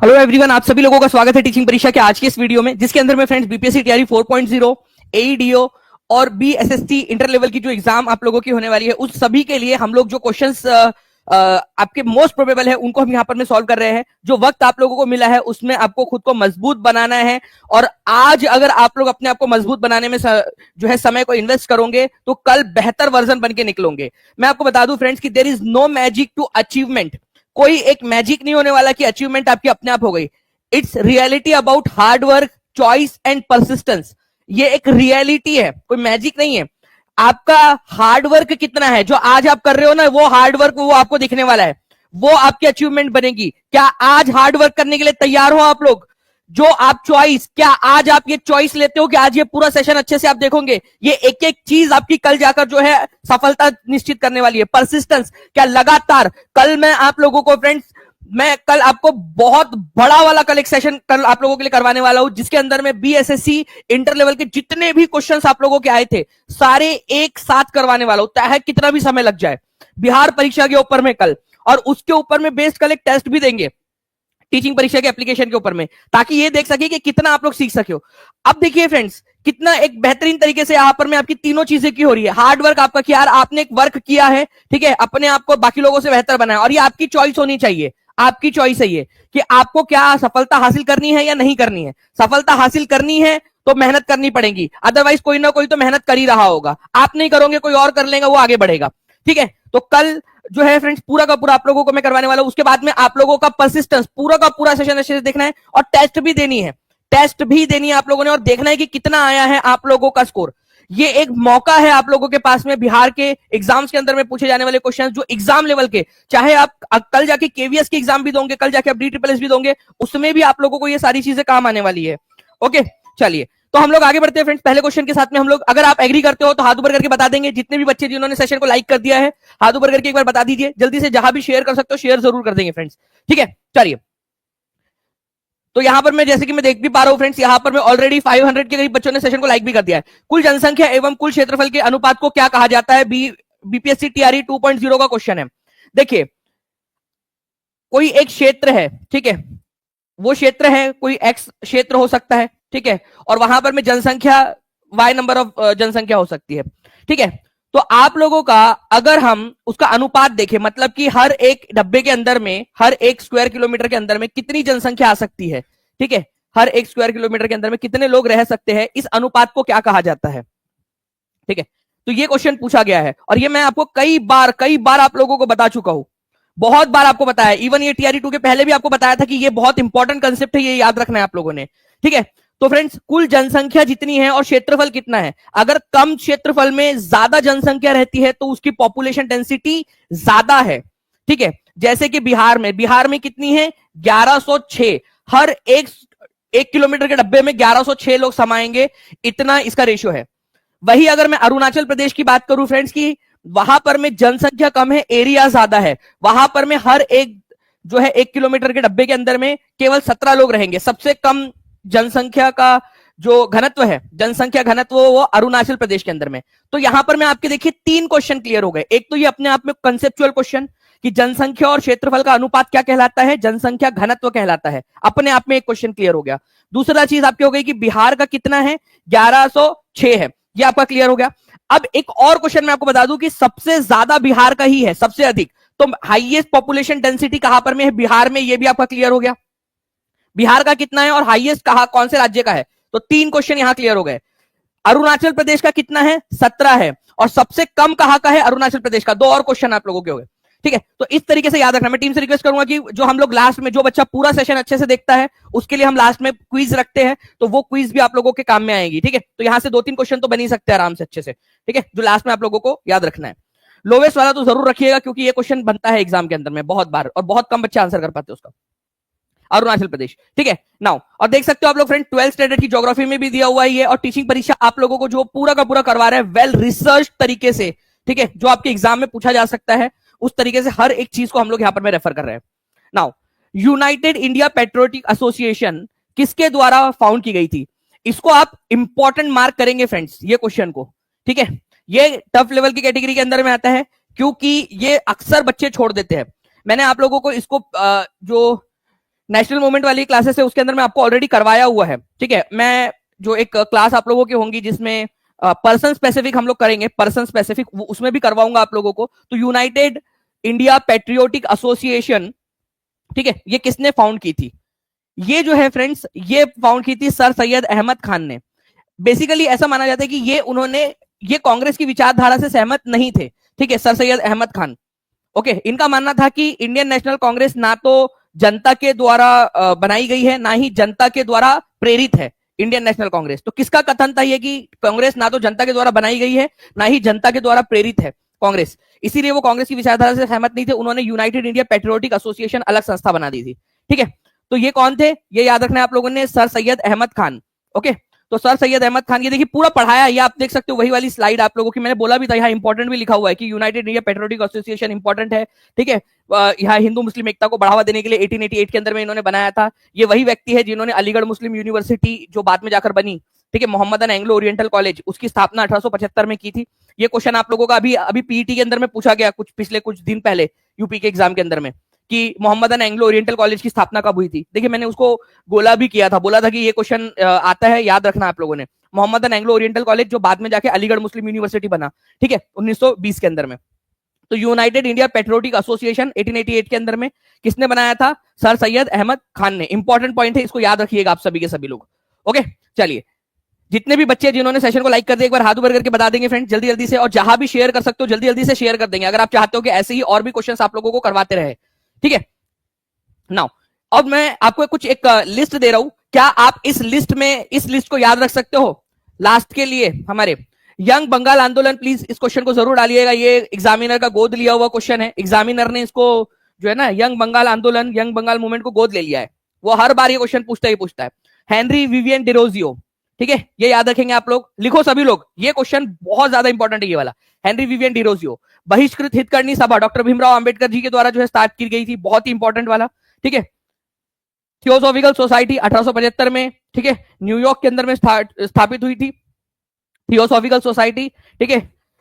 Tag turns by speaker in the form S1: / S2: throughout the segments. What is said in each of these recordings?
S1: Hello everyone, आप सभी लोगों का स्वागत है टीचिंग परीक्षा के आज के इस वीडियो में, जिसके अंदर में फ्रेंड्स बीपीएससी टीआरई 4.0, एईडीओ और बीएसएसटी इंटर लेवल की जो एग्जाम आप लोगों की होने वाली है, उस सभी के लिए हम लोग जो क्वेश्चंस आपके मोस्ट प्रोबेबल है उनको हम यहाँ पर में सॉल्व कर रहे हैं। जो वक्त आप लोगों को मिला है उसमें आपको खुद को मजबूत बनाना है, और आज अगर आप लोग अपने आप को मजबूत बनाने में जो है समय को इन्वेस्ट करोगे तो कल बेहतर वर्जन बन के निकलोगे। मैं आपको बता दूं फ्रेंड्स कि there is no magic to achievement. कोई एक मैजिक नहीं होने वाला कि अचीवमेंट आपकी अपने आप हो गई। It's reality about hard work, choice and persistence. ये एक रियलिटी है, कोई मैजिक नहीं है। आपका हार्ड वर्क कितना है, जो आज आप कर रहे हो ना, वो हार्ड वर्क वो आपको दिखने वाला है, वो आपकी अचीवमेंट बनेगी। क्या आज हार्ड वर्क करने के लिए तैयार हो आप लोग? जो आप चॉइस, क्या आज आप ये चॉइस लेते हो कि आज ये पूरा सेशन अच्छे से आप देखोगे? ये एक एक चीज आपकी कल जाकर जो है सफलता निश्चित करने वाली है। परसिस्टेंस, क्या लगातार? कल मैं आप लोगों को फ्रेंड्स, मैं कल आपको बहुत बड़ा वाला कल एक सेशन कल आप लोगों के लिए करवाने वाला हूं, जिसके अंदर में बीएसएससी इंटर लेवल के जितने भी क्वेश्चंस आप लोगों के आए थे सारे एक साथ करवाने वाला हूं, चाहे कितना भी समय लग जाए। बिहार परीक्षा के ऊपर में कल, और उसके ऊपर में बेस्ड कल एक टेस्ट भी देंगे टीचिंग परीक्षा के एप्लीकेशन के ऊपर में, ताकि ये देख सके कि कितना आप लोग सीख सके हो। अब देखिए फ्रेंड्स, कितना एक बेहतरीन तरीके से यहां पर में आपकी तीनों चीजें की हो रही है। हार्ड वर्क आपका किया, आपने एक वर्क किया है, ठीक है, अपने आप को बाकी लोगों से बेहतर बनाया, और ये आपकी चॉइस होनी चाहिए। आपकी चॉइस है ये कि आपको क्या सफलता हासिल करनी है या नहीं करनी है। सफलता हासिल करनी है तो मेहनत करनी पड़ेगी, अदरवाइज कोई ना कोई तो मेहनत कर ही रहा होगा। आप नहीं करोगे, कोई और कर लेगा, वो आगे बढ़ेगा। ठीक है, तो कल जो है फ्रेंड्स पूरा का पूरा आप लोगों को मैं करवाने वाला हूं। उसके बाद में आप लोगों का परसिस्टेंस, पूरा का पूरा सेशन अच्छे से देखना है, और टेस्ट भी देनी है। टेस्ट भी देनी है आप लोगों ने, और देखना है कि कितना आया है आप लोगों का स्कोर। ये एक मौका है आप लोगों के पास में, बिहार के एग्जाम्स के अंदर में पूछे जाने वाले क्वेश्चन जो एग्जाम लेवल के, चाहे आप कल जाके केवीएस की एग्जाम भी दोगे, कल जाके आप डीट्रिपल एस भी दोगे, उसमें भी आप लोगों को ये सारी चीजें काम आने वाली है। ओके, चलिए तो हम लोग आगे बढ़ते हैं फ्रेंड्स। पहले क्वेश्चन के साथ में हम लोग, अगर आप एग्री करते हो तो हाथ ऊपर करके बता देंगे। जितने भी बच्चे जिन्होंने सेशन को लाइक कर दिया है, हाथ ऊपर करके एक बार बता दीजिए जल्दी से। जहां भी शेयर कर सकते हो शेयर जरूर कर देंगे फ्रेंड्स, ठीक है। चलिए, तो यहां पर मैं जैसे कि मैं देख भी पा रहा हूं फ्रेंड्स, यहां पर मैं ऑलरेडी 500 के करीब बच्चों ने सेशन को लाइक भी कर दिया है। कुल जनसंख्या एवं कुल क्षेत्रफल के अनुपात को क्या कहा जाता है? बीपीएससी टीआरई 2.0 का क्वेश्चन है। देखिए, कोई एक क्षेत्र है, ठीक है, वो क्षेत्र है, कोई एक्स क्षेत्र हो सकता है, ठीक है, और वहां पर में जनसंख्या वाई नंबर ऑफ जनसंख्या हो सकती है, ठीक है। तो आप लोगों का अगर हम उसका अनुपात देखें, मतलब कि हर एक डब्बे के अंदर में, हर एक स्क्वायर किलोमीटर के अंदर में कितनी जनसंख्या आ सकती है, ठीक है, हर एक स्क्वायर किलोमीटर के अंदर में कितने लोग रह सकते हैं, इस अनुपात को क्या कहा जाता है? ठीक है, तो ये क्वेश्चन पूछा गया है, और ये मैं आपको कई बार आप लोगों को बता चुका हूं, बहुत बार आपको बताया। इवन ये टीआरई 2 के पहले भी आपको बताया था कि ये बहुत इंपॉर्टेंट कंसेप्ट है, ये याद रखना है आप लोगों ने, ठीक है। तो फ्रेंड्स, कुल जनसंख्या जितनी है और क्षेत्रफल कितना है, अगर कम क्षेत्रफल में ज्यादा जनसंख्या रहती है तो उसकी पॉपुलेशन डेंसिटी ज्यादा है, ठीक है। जैसे कि बिहार में कितनी है? 1106। हर एक किलोमीटर के डब्बे में 1106 लोग समाएंगे, इतना इसका रेशियो है। वही अगर मैं अरुणाचल प्रदेश की बात करूं फ्रेंड्स, की वहां पर में जनसंख्या कम है, एरिया ज्यादा है, वहां पर में हर एक जो है 1 किलोमीटर के डब्बे के अंदर में केवल 17 लोग रहेंगे। सबसे कम जनसंख्या का जो घनत्व है, जनसंख्या घनत्व, वो अरुणाचल प्रदेश के अंदर में। तो यहां पर मैं आपके देखिए 3 क्वेश्चन क्लियर हो गए। एक तो ये अपने आप में कंसेप्चुअल क्वेश्चन कि जनसंख्या और क्षेत्रफल का अनुपात क्या कहलाता है, जनसंख्या घनत्व कहलाता है, अपने आप में एक क्वेश्चन क्लियर हो गया। दूसरा चीज आपकी हो गई कि बिहार का कितना है? 1106 है, ये आपका क्लियर हो गया। अब एक और क्वेश्चन मैं आपको बता दूं कि सबसे ज्यादा बिहार का ही है, सबसे अधिक। तो हाईएस्ट पॉपुलेशन डेंसिटी कहां पर में है? बिहार में, ये भी आपका क्लियर हो गया। बिहार का कितना है और हाईएस्ट कहां, कौन से राज्य का है? तो 3 क्वेश्चन यहां क्लियर हो गए। अरुणाचल प्रदेश का कितना है? 17 है, और सबसे कम कहां का है? अरुणाचल प्रदेश का। 2 और क्वेश्चन आप लोगों के हो गए, ठीक है। तो इस तरीके से याद रखना। मैं टीम से रिक्वेस्ट करूंगा कि जो हम लोग लास्ट में, जो बच्चा पूरा सेशन अच्छे से देखता है उसके लिए हम लास्ट में क्विज रखते हैं, तो वो क्विज भी आप लोगों के काम में आएगी, ठीक है। तो यहां से 2-3 क्वेश्चन तो बन ही सकते हैं आराम से अच्छे से, ठीक है, जो लास्ट में आप लोगों को याद रखना है। लोवेस्ट वाला तो जरूर रखिएगा, क्योंकि ये क्वेश्चन बनता है एग्जाम के अंदर में बहुत बार, और बहुत कम बच्चे आंसर कर पाते हैं उसका। अरुणाचल प्रदेश, ठीक है। नाउ, और देख सकते हो आप लोग फ्रेंड, 12th स्टैंडर्ड की ज्योग्राफी में भी दिया हुआ है ये, और टीचिंग परीक्षा आप लोगों को जो पूरा का पूरा करवा रहा है वेल रिसर्च तरीके से, ठीक है, जो आपके एग्जाम में पूछा जा सकता है उस तरीके से हर एक चीज को हम लोग यहां पर में रेफर कर रहे हैं। Now, United India patriotic association किसके द्वारा फाउंड की गई थी? इसको आप इंपॉर्टेंट मार्क करेंगे फ्रेंड्स, ये क्वेश्चन को, ठीक है। ये टफ लेवल की कैटेगरी के अंदर में आता है, क्योंकि ये अक्सर बच्चे छोड़ देते हैं। मैंने आप लोगों को इसको जो नेशनल मूवमेंट वाली क्लासेस है उसके अंदर मैं आपको ऑलरेडी करवाया हुआ है, ठीक है। मैं जो एक क्लास आप लोगों की होंगी जिसमें पर्सन स्पेसिफिक हम लोग करेंगे, पर्सन स्पेसिफिक उसमें भी करवाऊंगा आप लोगों को। तो यूनाइटेड इंडिया पेट्रियोटिक एसोसिएशन, ठीक है, ये किसने फाउंड की थी? ये जो है फ्रेंड्स, ये फाउंड की थी सर सैयद अहमद खान ने। बेसिकली ऐसा माना जाता है कि ये कांग्रेस की विचारधारा से सहमत नहीं थे, ठीक है, सर सैयद अहमद खान। ओके, इनका मानना था कि इंडियन नेशनल कांग्रेस ना तो जनता के द्वारा बनाई गई है, ना ही जनता के द्वारा प्रेरित है इंडियन नेशनल कांग्रेस। तो किसका कथन था ये कि कांग्रेस ना तो जनता के द्वारा बनाई गई है, ना ही जनता के द्वारा प्रेरित है कांग्रेस, इसीलिए वो कांग्रेस की विचारधारा से सहमत नहीं थे। उन्होंने यूनाइटेड इंडिया पेट्रियोटिक एसोसिएशन अलग संस्था बना दी थी, ठीक है। तो ये कौन थे, ये याद रखना है आप लोगों ने, सर सैयद अहमद खान। ओके, तो सर सैयद अहमद खान, ये देखिए पूरा पढ़ाया, ये आप देख सकते हो, वही वाली स्लाइड आप लोगों की मैंने बोला भी था, यहाँ इंपॉर्टेंट भी लिखा हुआ है कि United India patriotic association important है, ठीक है। यहाँ हिंदू मुस्लिम एकता को बढ़ावा देने के लिए 1888 के अंदर में इन्होंने बनाया था। ये वही व्यक्ति है जिन्होंने अलीगढ़ मुस्लिम यूनिवर्सिटी जो बाद में जाकर बनी, ठीक है, मोहम्मदन एंग्लो ओरिएंटल कॉलेज, उसकी स्थापना 1875 में की थी। ये क्वेश्चन आप लोगों का अभी पीईटी के अंदर में पूछा गया पिछले कुछ दिन पहले यूपी के एग्जाम के अंदर में, कि मोहम्मदन एंग्लो ओरिएंटल कॉलेज की स्थापना कब हुई थी। देखिए मैंने उसको गोला भी किया था, बोला था कि ये क्वेश्चन आता है, याद रखना आप लोगों ने। मोहम्मदन एंग्लो ओरिएंटल कॉलेज जो बाद में जाके अलीगढ़ मुस्लिम यूनिवर्सिटी बना, ठीक है, 1920 के अंदर में। तो यूनाइटेड इंडिया पेट्रियोटिक एसोसिएशन 1888 के अंदर में किसने बनाया था? सर सैयद अहमद खान ने। इंपॉर्टेंट पॉइंट है, इसको याद रखिएगा आप सभी के सभी लोग। ओके, चलिए, जितने भी बच्चे जिन्होंने सेशन को लाइक कर दिया एक बार हाथ ऊपर करके बता देंगे फ्रेंड, जल्दी जल्दी से, और जहां भी शेयर कर सकते हो जल्दी जल्दी से शेयर कर देंगे, अगर आप चाहते हो कि ऐसे ही और भी क्वेश्चंस आप लोगों को करवाते रहे, ठीक है। नाउ अब मैं आपको कुछ एक लिस्ट दे रहा हूं, क्या आप इस लिस्ट को याद रख सकते हो लास्ट के लिए हमारे? यंग बंगाल आंदोलन, प्लीज इस क्वेश्चन को जरूर डालिएगा, ये एग्जामिनर का गोद लिया हुआ क्वेश्चन है, एग्जामिनर ने इसको जो है ना यंग बंगाल आंदोलन, यंग बंगाल मूवमेंट को गोद ले लिया है, वो हर बार ये क्वेश्चन पूछता है। हेनरी विवियन डिरोजियो, ठीक है, ये याद रखेंगे आप लोग, लिखो सभी लोग, ये क्वेश्चन बहुत ज्यादा इंपॉर्टेंट है ये वाला। हेनरी विवियन डिरोजियो, बहिष्कृत हितकर्णी सभा डॉक्टर भीमराव अंबेडकर जी के द्वारा जो है स्टार्ट की गई थी, बहुत ही इंपॉर्टेंट वाला, ठीक है। थियोसॉफिकल सोसाइटी 1875 में, ठीक है, न्यूयॉर्क के अंदर में स्थापित हुई थी थियोसॉफिकल सोसाइटी, ठीक है।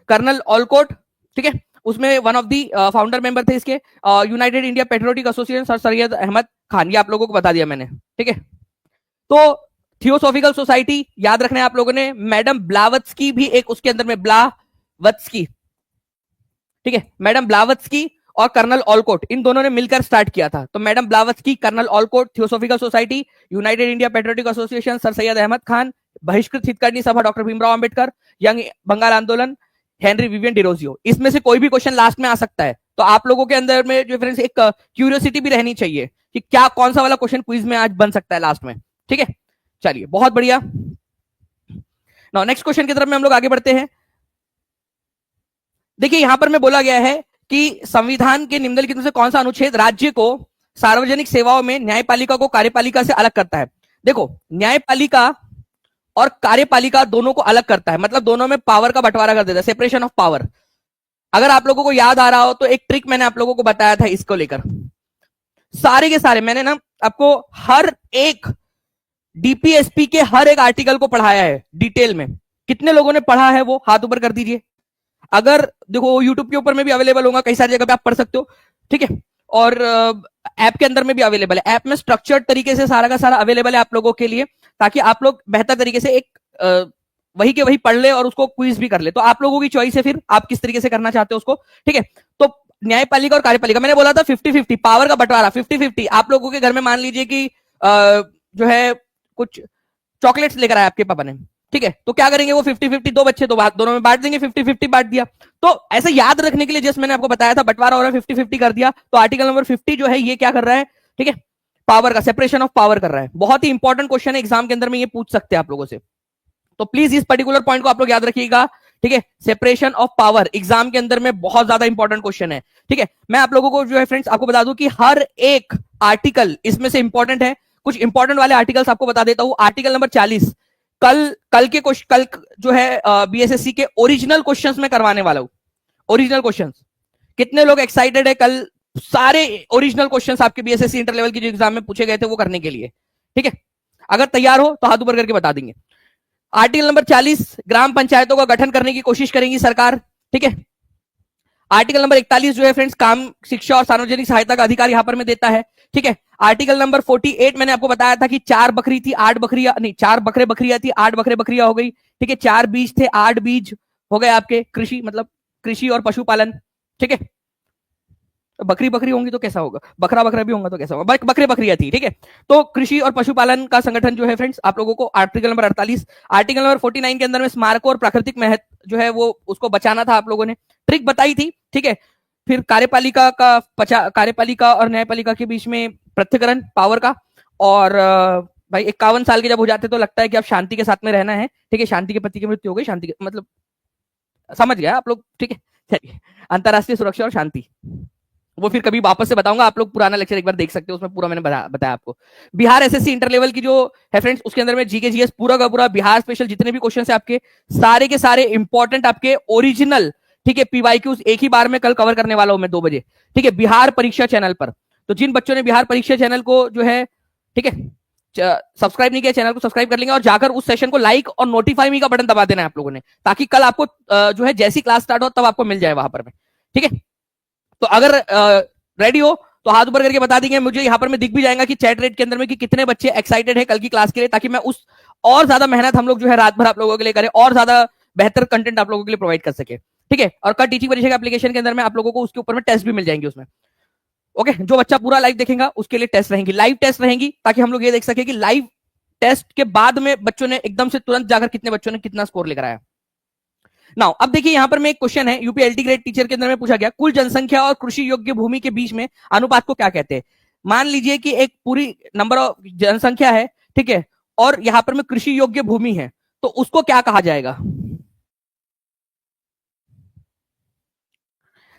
S1: कर्नल ऑलकोट, ठीक है, उसमें one of the founder member थे इसके। United India patriotic association sir Syed Ahmad Khan, ये आप लोगों को बता दिया मैंने, ठीक है। तो थियोसॉफिकल सोसाइटी याद रखना है आप लोगों ने, मैडम ब्लावत्स्की भी एक उसके अंदर में, ब्लावत्स्की, ठीक है, मैडम ब्लावत्स्की और कर्नल ऑलकोट, इन दोनों ने मिलकर स्टार्ट किया था। तो madam Blavatsky, colonel Olcott, theosophical society, united India patriotic association sir Syed Ahmad Khan, Bahishkrit Hitkarini Sabha doctor Bhimrao Ambedkar, young Bengal आंदोलन हेनरी विवियन डिरोजियो। इसमें से कोई भी क्वेश्चन लास्ट में आ सकता है, तो आप लोगों के अंदर में जो फ्रेंड्स एक क्यूरियोसिटी भी रहनी चाहिए कि क्या कौन सा वाला क्वेश्चन क्विज में आज बन सकता है लास्ट में, ठीक है। चलिए बहुत बढ़िया, नाउ नेक्स्ट क्वेश्चन की तरफ में हम लोग आगे बढ़ते हैं। देखिए यहां पर में बोला गया है कि संविधान के निम्नलिखित में से कौन सा अनुच्छेद राज्य को सार्वजनिक सेवाओं में न्यायपालिका को कार्यपालिका से अलग करता है? देखो, न्यायपालिका और कार्यपालिका दोनों को अलग करता है, मतलब दोनों में पावर का बंटवारा कर देता है, सेपरेशन ऑफ पावर। अगर आप लोगों को याद आ रहा हो तो एक ट्रिक मैंने आप लोगों को बताया था इसको लेकर, सारे के सारे मैंने ना आपको हर एक डीपीएसपी के हर एक आर्टिकल को पढ़ाया है डिटेल में। कितने लोगों ने पढ़ा है वो हाथ ऊपर कर दीजिए। अगर देखो यूट्यूब के ऊपर में भी अवेलेबल होगा, कई सारी जगह पे आप पढ़ सकते हो, ठीक है, और ऐप के अंदर में भी अवेलेबल है। ऐप में स्ट्रक्चर्ड तरीके से सारा का सारा अवेलेबल है आप लोगों के लिए, ताकि आप लोग बेहतर तरीके से एक वही के वही पढ़ ले और उसको क्विज भी कर ले। तो आप लोगों की चॉइस है फिर आप किस तरीके से करना चाहते हो उसको, ठीक है। तो न्यायपालिका और कार्यपालिका मैंने बोला था 50-50 पावर का बंटवारा, 50-50। आप लोगों के घर में मान लीजिए कि जो है कुछ चॉकलेट्स लेकर आए आपके पापा ने, ठीक है, तो क्या करेंगे वो 50-50, दो बच्चे तो दोनों में बांट देंगे, 50-50 बांट दिया। तो ऐसे याद रखने के लिए जैसे मैंने आपको बताया था बंटवारा हो रहा है, 50-50 कर दिया। तो आर्टिकल नंबर 50 जो है ये क्या कर रहा है, ठीक है, पावर का सेपरेशन ऑफ पावर कर रहा है। बहुत ही इंपॉर्टेंट क्वेश्चन है, एग्जाम के अंदर में ये पूछ सकते हैं आप लोगों से, तो प्लीज इस पर्टिकुलर पॉइंट को आप लोग याद रखिएगा, ठीक है। सेपरेशन ऑफ पावर एग्जाम के अंदर में बहुत ज्यादा इंपॉर्टेंट क्वेश्चन है, ठीक है। मैं आप लोगों को जो है फ्रेंड्स आपको बता दूं कि हर एक आर्टिकल इसमें से इंपॉर्टेंट है। कुछ इंपॉर्टेंट वाले आर्टिकल्स आपको बता देता हूं। आर्टिकल नंबर 40 कल जो है बीएसएससी के ओरिजिनल क्वेश्चंस में करवाने वाला हूं। ओरिजिनल क्वेश्चंस, कितने लोग एक्साइटेड है कल सारे ओरिजिनल क्वेश्चंस आपके बीएसएससी इंटर लेवल की जो एग्जाम में पूछे गए थे वो करने के लिए, ठीक है। अगर तैयार हो तो हाथ ऊपर करके बता देंगे। आर्टिकल नंबर 40, ग्राम पंचायतों का गठन करने की कोशिश करेंगी सरकार, ठीक है। आर्टिकल नंबर 41 जो है फ्रेंड्स काम शिक्षा और सार्वजनिक सहायता का अधिकार यहां पर में देता है, ठीक है। आर्टिकल नंबर 48 मैंने आपको बताया था कि 4 बकरी थी 8 बकरियां, नहीं 4 बकरे बकरियां थी 8 बकरे बकरियां हो गई, ठीक है। 4 बीज थे 8 बीज हो गए आपके, कृषि मतलब कृषि और पशुपालन, ठीक है। बकरी बकरी होंगी तो कैसा होगा, बकरा बकरा भी होगा तो कैसा होगा, बकरे बकरियां थी, ठीक है। तो कृषि और पशुपालन का संगठन जो है फ्रेंड्स आप लोगों को आर्टिकल नंबर 48, आर्टिकल नंबर 49 के अंदर में स्मारकों और प्राकृतिक महत्व जो है वो उसको बचाना था, आप लोगों ने ट्रिक बताई थी, ठीक है। फिर कार्यपालिका और न्यायपालिका के बीच में पृथक्करण पावर का, और भाई 51 साल के जब हो जाते तो लगता है कि अब शांति के साथ में रहना है, ठीक है। शांति के पति की मृत्यु हो गई, शांति के मतलब समझ गया आप लोग, ठीक है। चलिए, अंतरराष्ट्रीय सुरक्षा और शांति वो फिर कभी वापस से बताऊंगा, आप लोग पुराना लेक्चर एक बार देख सकते हो, उसमें पूरा मैंने बताया आपको। बिहार एसएससी इंटर लेवल की जो है फ्रेंड्स, उसके अंदर में जीके जीएस पूरा का पूरा बिहार स्पेशल जितने भी क्वेश्चन है आपके सारे के सारे इंपॉर्टेंट आपके ओरिजिनल, ठीक है, पीवाईक्यूज एक ही बार में कल कवर करने वाला हूं मैं 2 बजे, ठीक है, बिहार परीक्षा चैनल पर। तो जिन बच्चों ने बिहार परीक्षा चैनल को जो है, ठीक है, सब्सक्राइब नहीं किया चैनल को सब्सक्राइब कर लेंगे और जाकर उस सेशन को लाइक और नोटिफाई मी का बटन दबा देना है आप लोगों ने, ताकि कल आपको जो है जैसी क्लास स्टार्ट हो तब आपको मिल जाए वहां पर में, ठीक है। तो अगर रेडी हो तो हाथ ऊपर करके बता देंगे, मुझे यहाँ पर में दिख भी जाएगा कि चैट रेट के अंदर में कि कितने बच्चे एक्साइटेड है कल की क्लास के लिए, ताकि मैं उस और ज्यादा मेहनत हम लोग जो है रात भर आप लोगों के लिए करें और ज्यादा बेहतर कंटेंट आप लोगों के लिए प्रोवाइड कर सके, ठीक है। और कल टीचिंग परीक्षा के एप्लीकेशन के अंदर में आप लोगों को उसके ऊपर में टेस्ट भी मिल जाएंगे उसमें, ओके। जो बच्चा पूरा लाइव देखेगा उसके लिए टेस्ट रहेंगी, लाइव टेस्ट रहेंगी, ताकि हम लोग ये देख सके कि लाइव टेस्ट के बाद में बच्चों ने एकदम से तुरंत जाकर कितने बच्चों ने कितना स्कोर लेकर आया। नाउ अब देखिए यहां पर में एक क्वेश्चन है, यूपी एलटी ग्रेड टीचर के अंदर में पूछा गया, कुल जनसंख्या और कृषि योग्य भूमि के बीच में अनुपात को क्या कहते हैं। मान लीजिए कि एक पूरी नंबर ऑफ जनसंख्या है, ठीक है, और यहां पर में कृषि योग्य भूमि है, तो उसको क्या कहा जाएगा।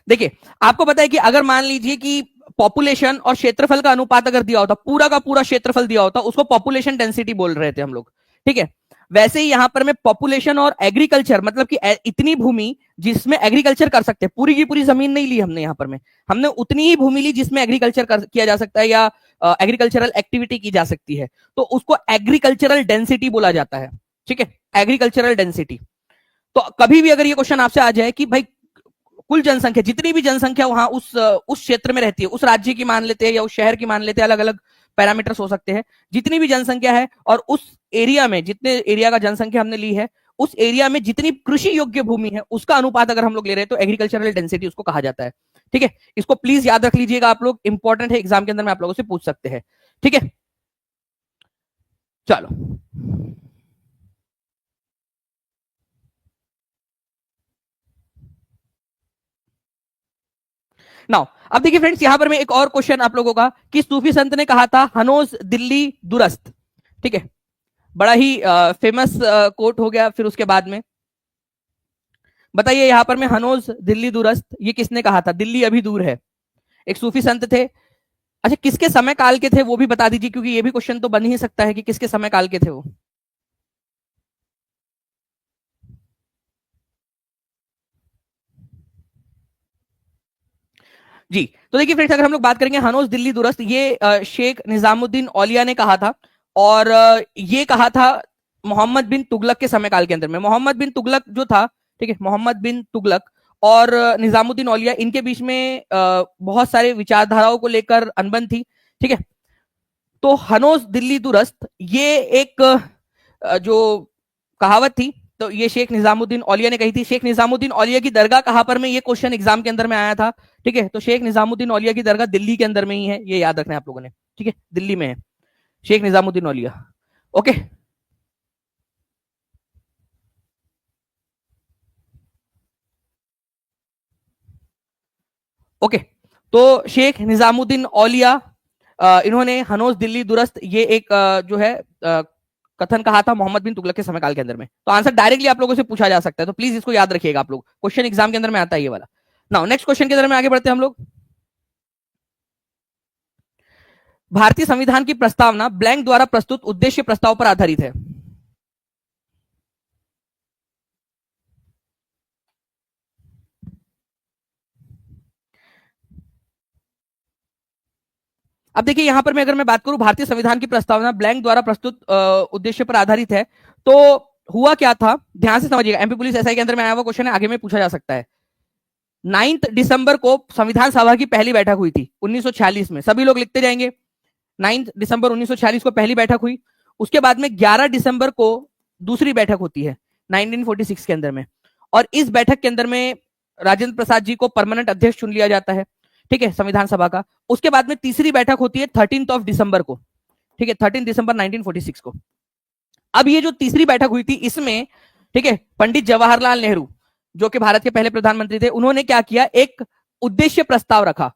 S1: देखिए आपको पता है कि अगर मान लीजिए कि पॉपुलेशन और क्षेत्रफल का अनुपात अगर दिया होता, पूरा का पूरा क्षेत्रफल दिया होता, उसको पॉपुलेशन डेंसिटी बोल रहे थे हम लोग, ठीक है। वैसे ही यहां पर मैं पॉपुलेशन और एग्रीकल्चर, मतलब कि इतनी भूमि जिसमें एग्रीकल्चर कर सकते हैं, पूरी की पूरी जमीन नहीं ली हमने, यहां पर में हमने उतनी ही भूमि ली जिसमें एग्रीकल्चर किया जा सकता है या एग्रीकल्चरल एक्टिविटी की जा सकती है, तो उसको एग्रीकल्चरल डेंसिटी बोला जाता है, ठीक है, एग्रीकल्चरल डेंसिटी। तो कभी भी अगर ये क्वेश्चन आपसे आ जाए कि भाई कुल जनसंख्या, जितनी भी जनसंख्या वहां उस क्षेत्र में रहती है, उस राज्य की मान लेते हैं या उस शहर की मान लेते हैं, अलग अलग पैरामीटर्स हो सकते हैं, जितनी भी जनसंख्या है और उस एरिया में जितने एरिया का जनसंख्या हमने ली है, उस एरिया में जितनी कृषि योग्य भूमि है उसका अनुपात अगर हम लोग ले रहे हैं तो एग्रीकल्चरल डेंसिटी उसको कहा जाता है, ठीक है। इसको प्लीज याद रख लीजिएगा आप लोग, इंपॉर्टेंट है, एग्जाम के अंदर में आप लोगों से पूछ सकते हैं, ठीक है। चलो नाउ अब देखिए फ्रेंड्स, यहां पर मैं एक और क्वेश्चन आप लोगों का, कि सूफी संत ने कहा था हनोज दिल्ली दुरस्त, ठीक है, बड़ा ही फेमस कोट हो गया। फिर उसके बाद में बताइए यहां पर में हनोज दिल्ली दुरस्त ये किसने कहा था, दिल्ली अभी दूर है, एक सूफी संत थे। अच्छा किसके समय काल के थे वो भी बता दीजिए, क्योंकि ये भी क्वेश्चन तो बन ही सकता है कि किसके समय काल के थे वो। जी तो देखिए फ्रेंड्स, अगर हम लोग बात करेंगे हनोज दिल्ली दुरस्त, ये शेख निजामुद्दीन औलिया ने कहा था, और ये कहा था मोहम्मद बिन तुगलक के समय काल के अंदर में। मोहम्मद बिन तुगलक जो था, ठीक है, मोहम्मद बिन तुगलक और निजामुद्दीन औलिया, इनके बीच में बहुत सारे विचारधाराओं को लेकर अनबन थी, ठीक है। तो हनोज दिल्ली दुरस्त ये एक जो कहावत थी, तो ये शेख निजामुद्दीन औलिया ने कही थी। शेख निजामुद्दीन औलिया की दरगाह कहां पर में, ये क्वेश्चन एग्जाम के अंदर में आया था, ठीक है। तो शेख निजामुद्दीन औलिया की दरगाह दिल्ली के अंदर में ही है, ये याद रखना है आप लोगों ने, ठीक है, दिल्ली में है शेख निजामुद्दीन औलिया, ओके। ओके तो शेख निजामुद्दीन औलिया इन्होंने हनोज दिल्ली दुरस्त ये एक जो है कथन कहा था मोहम्मद बिन तुगलक के समय काल के अंदर में। तो आंसर डायरेक्टली आप लोगों से पूछा जा सकता है, तो प्लीज इसको याद रखिएगा आप लोग, क्वेश्चन एग्जाम के अंदर में आता है ये वाला। नाउ नेक्स्ट क्वेश्चन के अंदर में आगे बढ़ते हैं हम लोग। भारतीय संविधान की प्रस्तावना ब्लैंक द्वारा प्रस्तुत उद्देश्य प्रस्ताव पर आधारित है। अब देखिए यहां पर मैं अगर मैं बात करूं, भारतीय संविधान की प्रस्तावना ब्लैंक द्वारा प्रस्तुत उद्देश्य पर आधारित है, तो हुआ क्या था, ध्यान से समझिएगा, एमपी पुलिस एसआई के अंदर में आया हुआ क्वेश्चन है, आगे में पूछा जा सकता है। 9 दिसंबर को संविधान सभा की पहली बैठक हुई थी 1946 में, सभी लोग लिखते जाएंगे। 9 दिसंबर 1946 को पहली बैठक हुई। उसके बाद में 11 दिसंबर को दूसरी बैठक होती है 1946 के अंदर में, और इस बैठक के अंदर में राजेंद्र प्रसाद जी को परमानेंट अध्यक्ष चुन लिया जाता है, ठीक है, संविधान सभा का। उसके बाद में तीसरी बैठक होती है 13 दिसंबर को, ठीक है, 13 दिसंबर 1946 को। अब ये जो तीसरी बैठक हुई थी इसमें, ठीक है, पंडित जवाहरलाल नेहरू जो कि भारत के पहले प्रधानमंत्री थे, उन्होंने क्या किया, एक उद्देश्य प्रस्ताव रखा,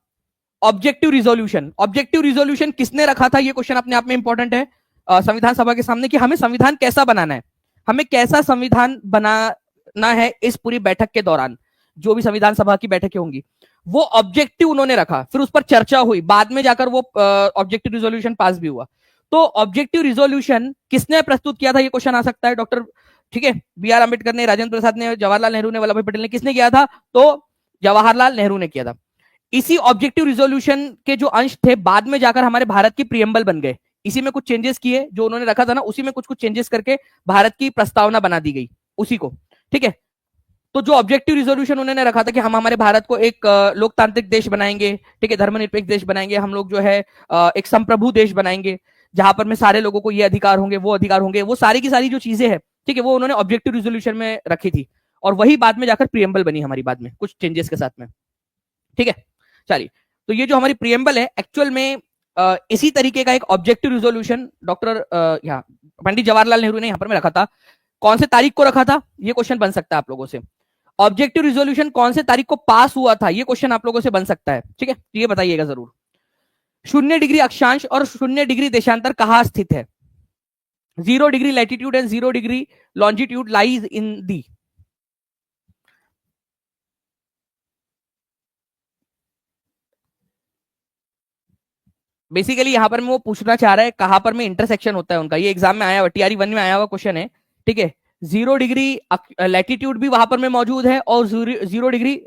S1: ऑब्जेक्टिव रिजोल्यूशन। ऑब्जेक्टिव रिजोल्यूशन किसने रखा था, ये क्वेश्चन अपने आप में इंपॉर्टेंट है संविधान सभा के सामने, कि हमें संविधान कैसा बनाना है, हमें कैसा संविधान बनाना है इस पूरी बैठक के दौरान, जो भी संविधान सभा की बैठकें होंगी, वो ऑब्जेक्टिव उन्होंने रखा। फिर उस पर चर्चा हुई, बाद में जाकर वो ऑब्जेक्टिव रिजोल्यूशन पास भी हुआ। तो ऑब्जेक्टिव रिजोल्यूशन किसने प्रस्तुत किया था, ये क्वेश्चन आ सकता है। डॉक्टर, ठीक है, बी.आर. अम्बेडकर ने, राजेंद्र प्रसाद ने, जवाहरलाल नेहरू ने, वल्लभ भाई पटेल ने, किसने किया था, तो जवाहरलाल नेहरू ने किया था। इसी ऑब्जेक्टिव रिजोल्यूशन के जो अंश थे बाद में जाकर हमारे भारत की प्रियम्बल बन गए। इसी में कुछ चेंजेस किए, जो उन्होंने रखा था ना, उसी में कुछ कुछ चेंजेस करके भारत की प्रस्तावना बना दी गई उसी को, ठीक है। तो जो ऑब्जेक्टिव रिजोल्यूशन उन्होंने रखा था कि हम हमारे भारत को एक लोकतांत्रिक देश बनाएंगे, ठीक है, धर्मनिरपेक्ष देश बनाएंगे, हम लोग जो है एक संप्रभु देश बनाएंगे, जहां पर में सारे लोगों को ये अधिकार होंगे, वो अधिकार होंगे, वो सारी की सारी जो चीजें हैं, ठीक है, वो उन्होंने ऑब्जेक्टिव रिजोल्यूशन में रखी थी, और वही बाद में जाकर प्रियम्बल बनी हमारी, बाद में कुछ चेंजेस के साथ में, ठीक है। चलिए, तो ये जो हमारी प्रियम्बल है, एक्चुअल में इसी तरीके का एक ऑब्जेक्टिव रिजोल्यूशन डॉक्टर यहाँ पंडित जवाहरलाल नेहरू ने यहाँ पर में रखा था। कौन से तारीख को रखा था, ये क्वेश्चन बन सकता है आप लोगों से। ऑब्जेक्टिव रिजोल्यूशन कौन से तारीख को पास हुआ था, ये क्वेश्चन आप लोगों से बन सकता है, ठीक है, ये बताइएगा जरूर। 0 डिग्री अक्षांश और 0 डिग्री देशांतर कहाँ स्थित है? 0 degree latitude and 0 degree longitude lies in the. Basically यहां पर मैं वो पूछना चाह रहा है कहां पर में इंटरसेक्शन होता है उनका, ये एग्जाम में आया हुआ, टीआरई 1 में आया हुआ क्वेश्चन है, ठीक है। 0 डिग्री लैटिट्यूड भी वहां पर में मौजूद है और 0 डिग्री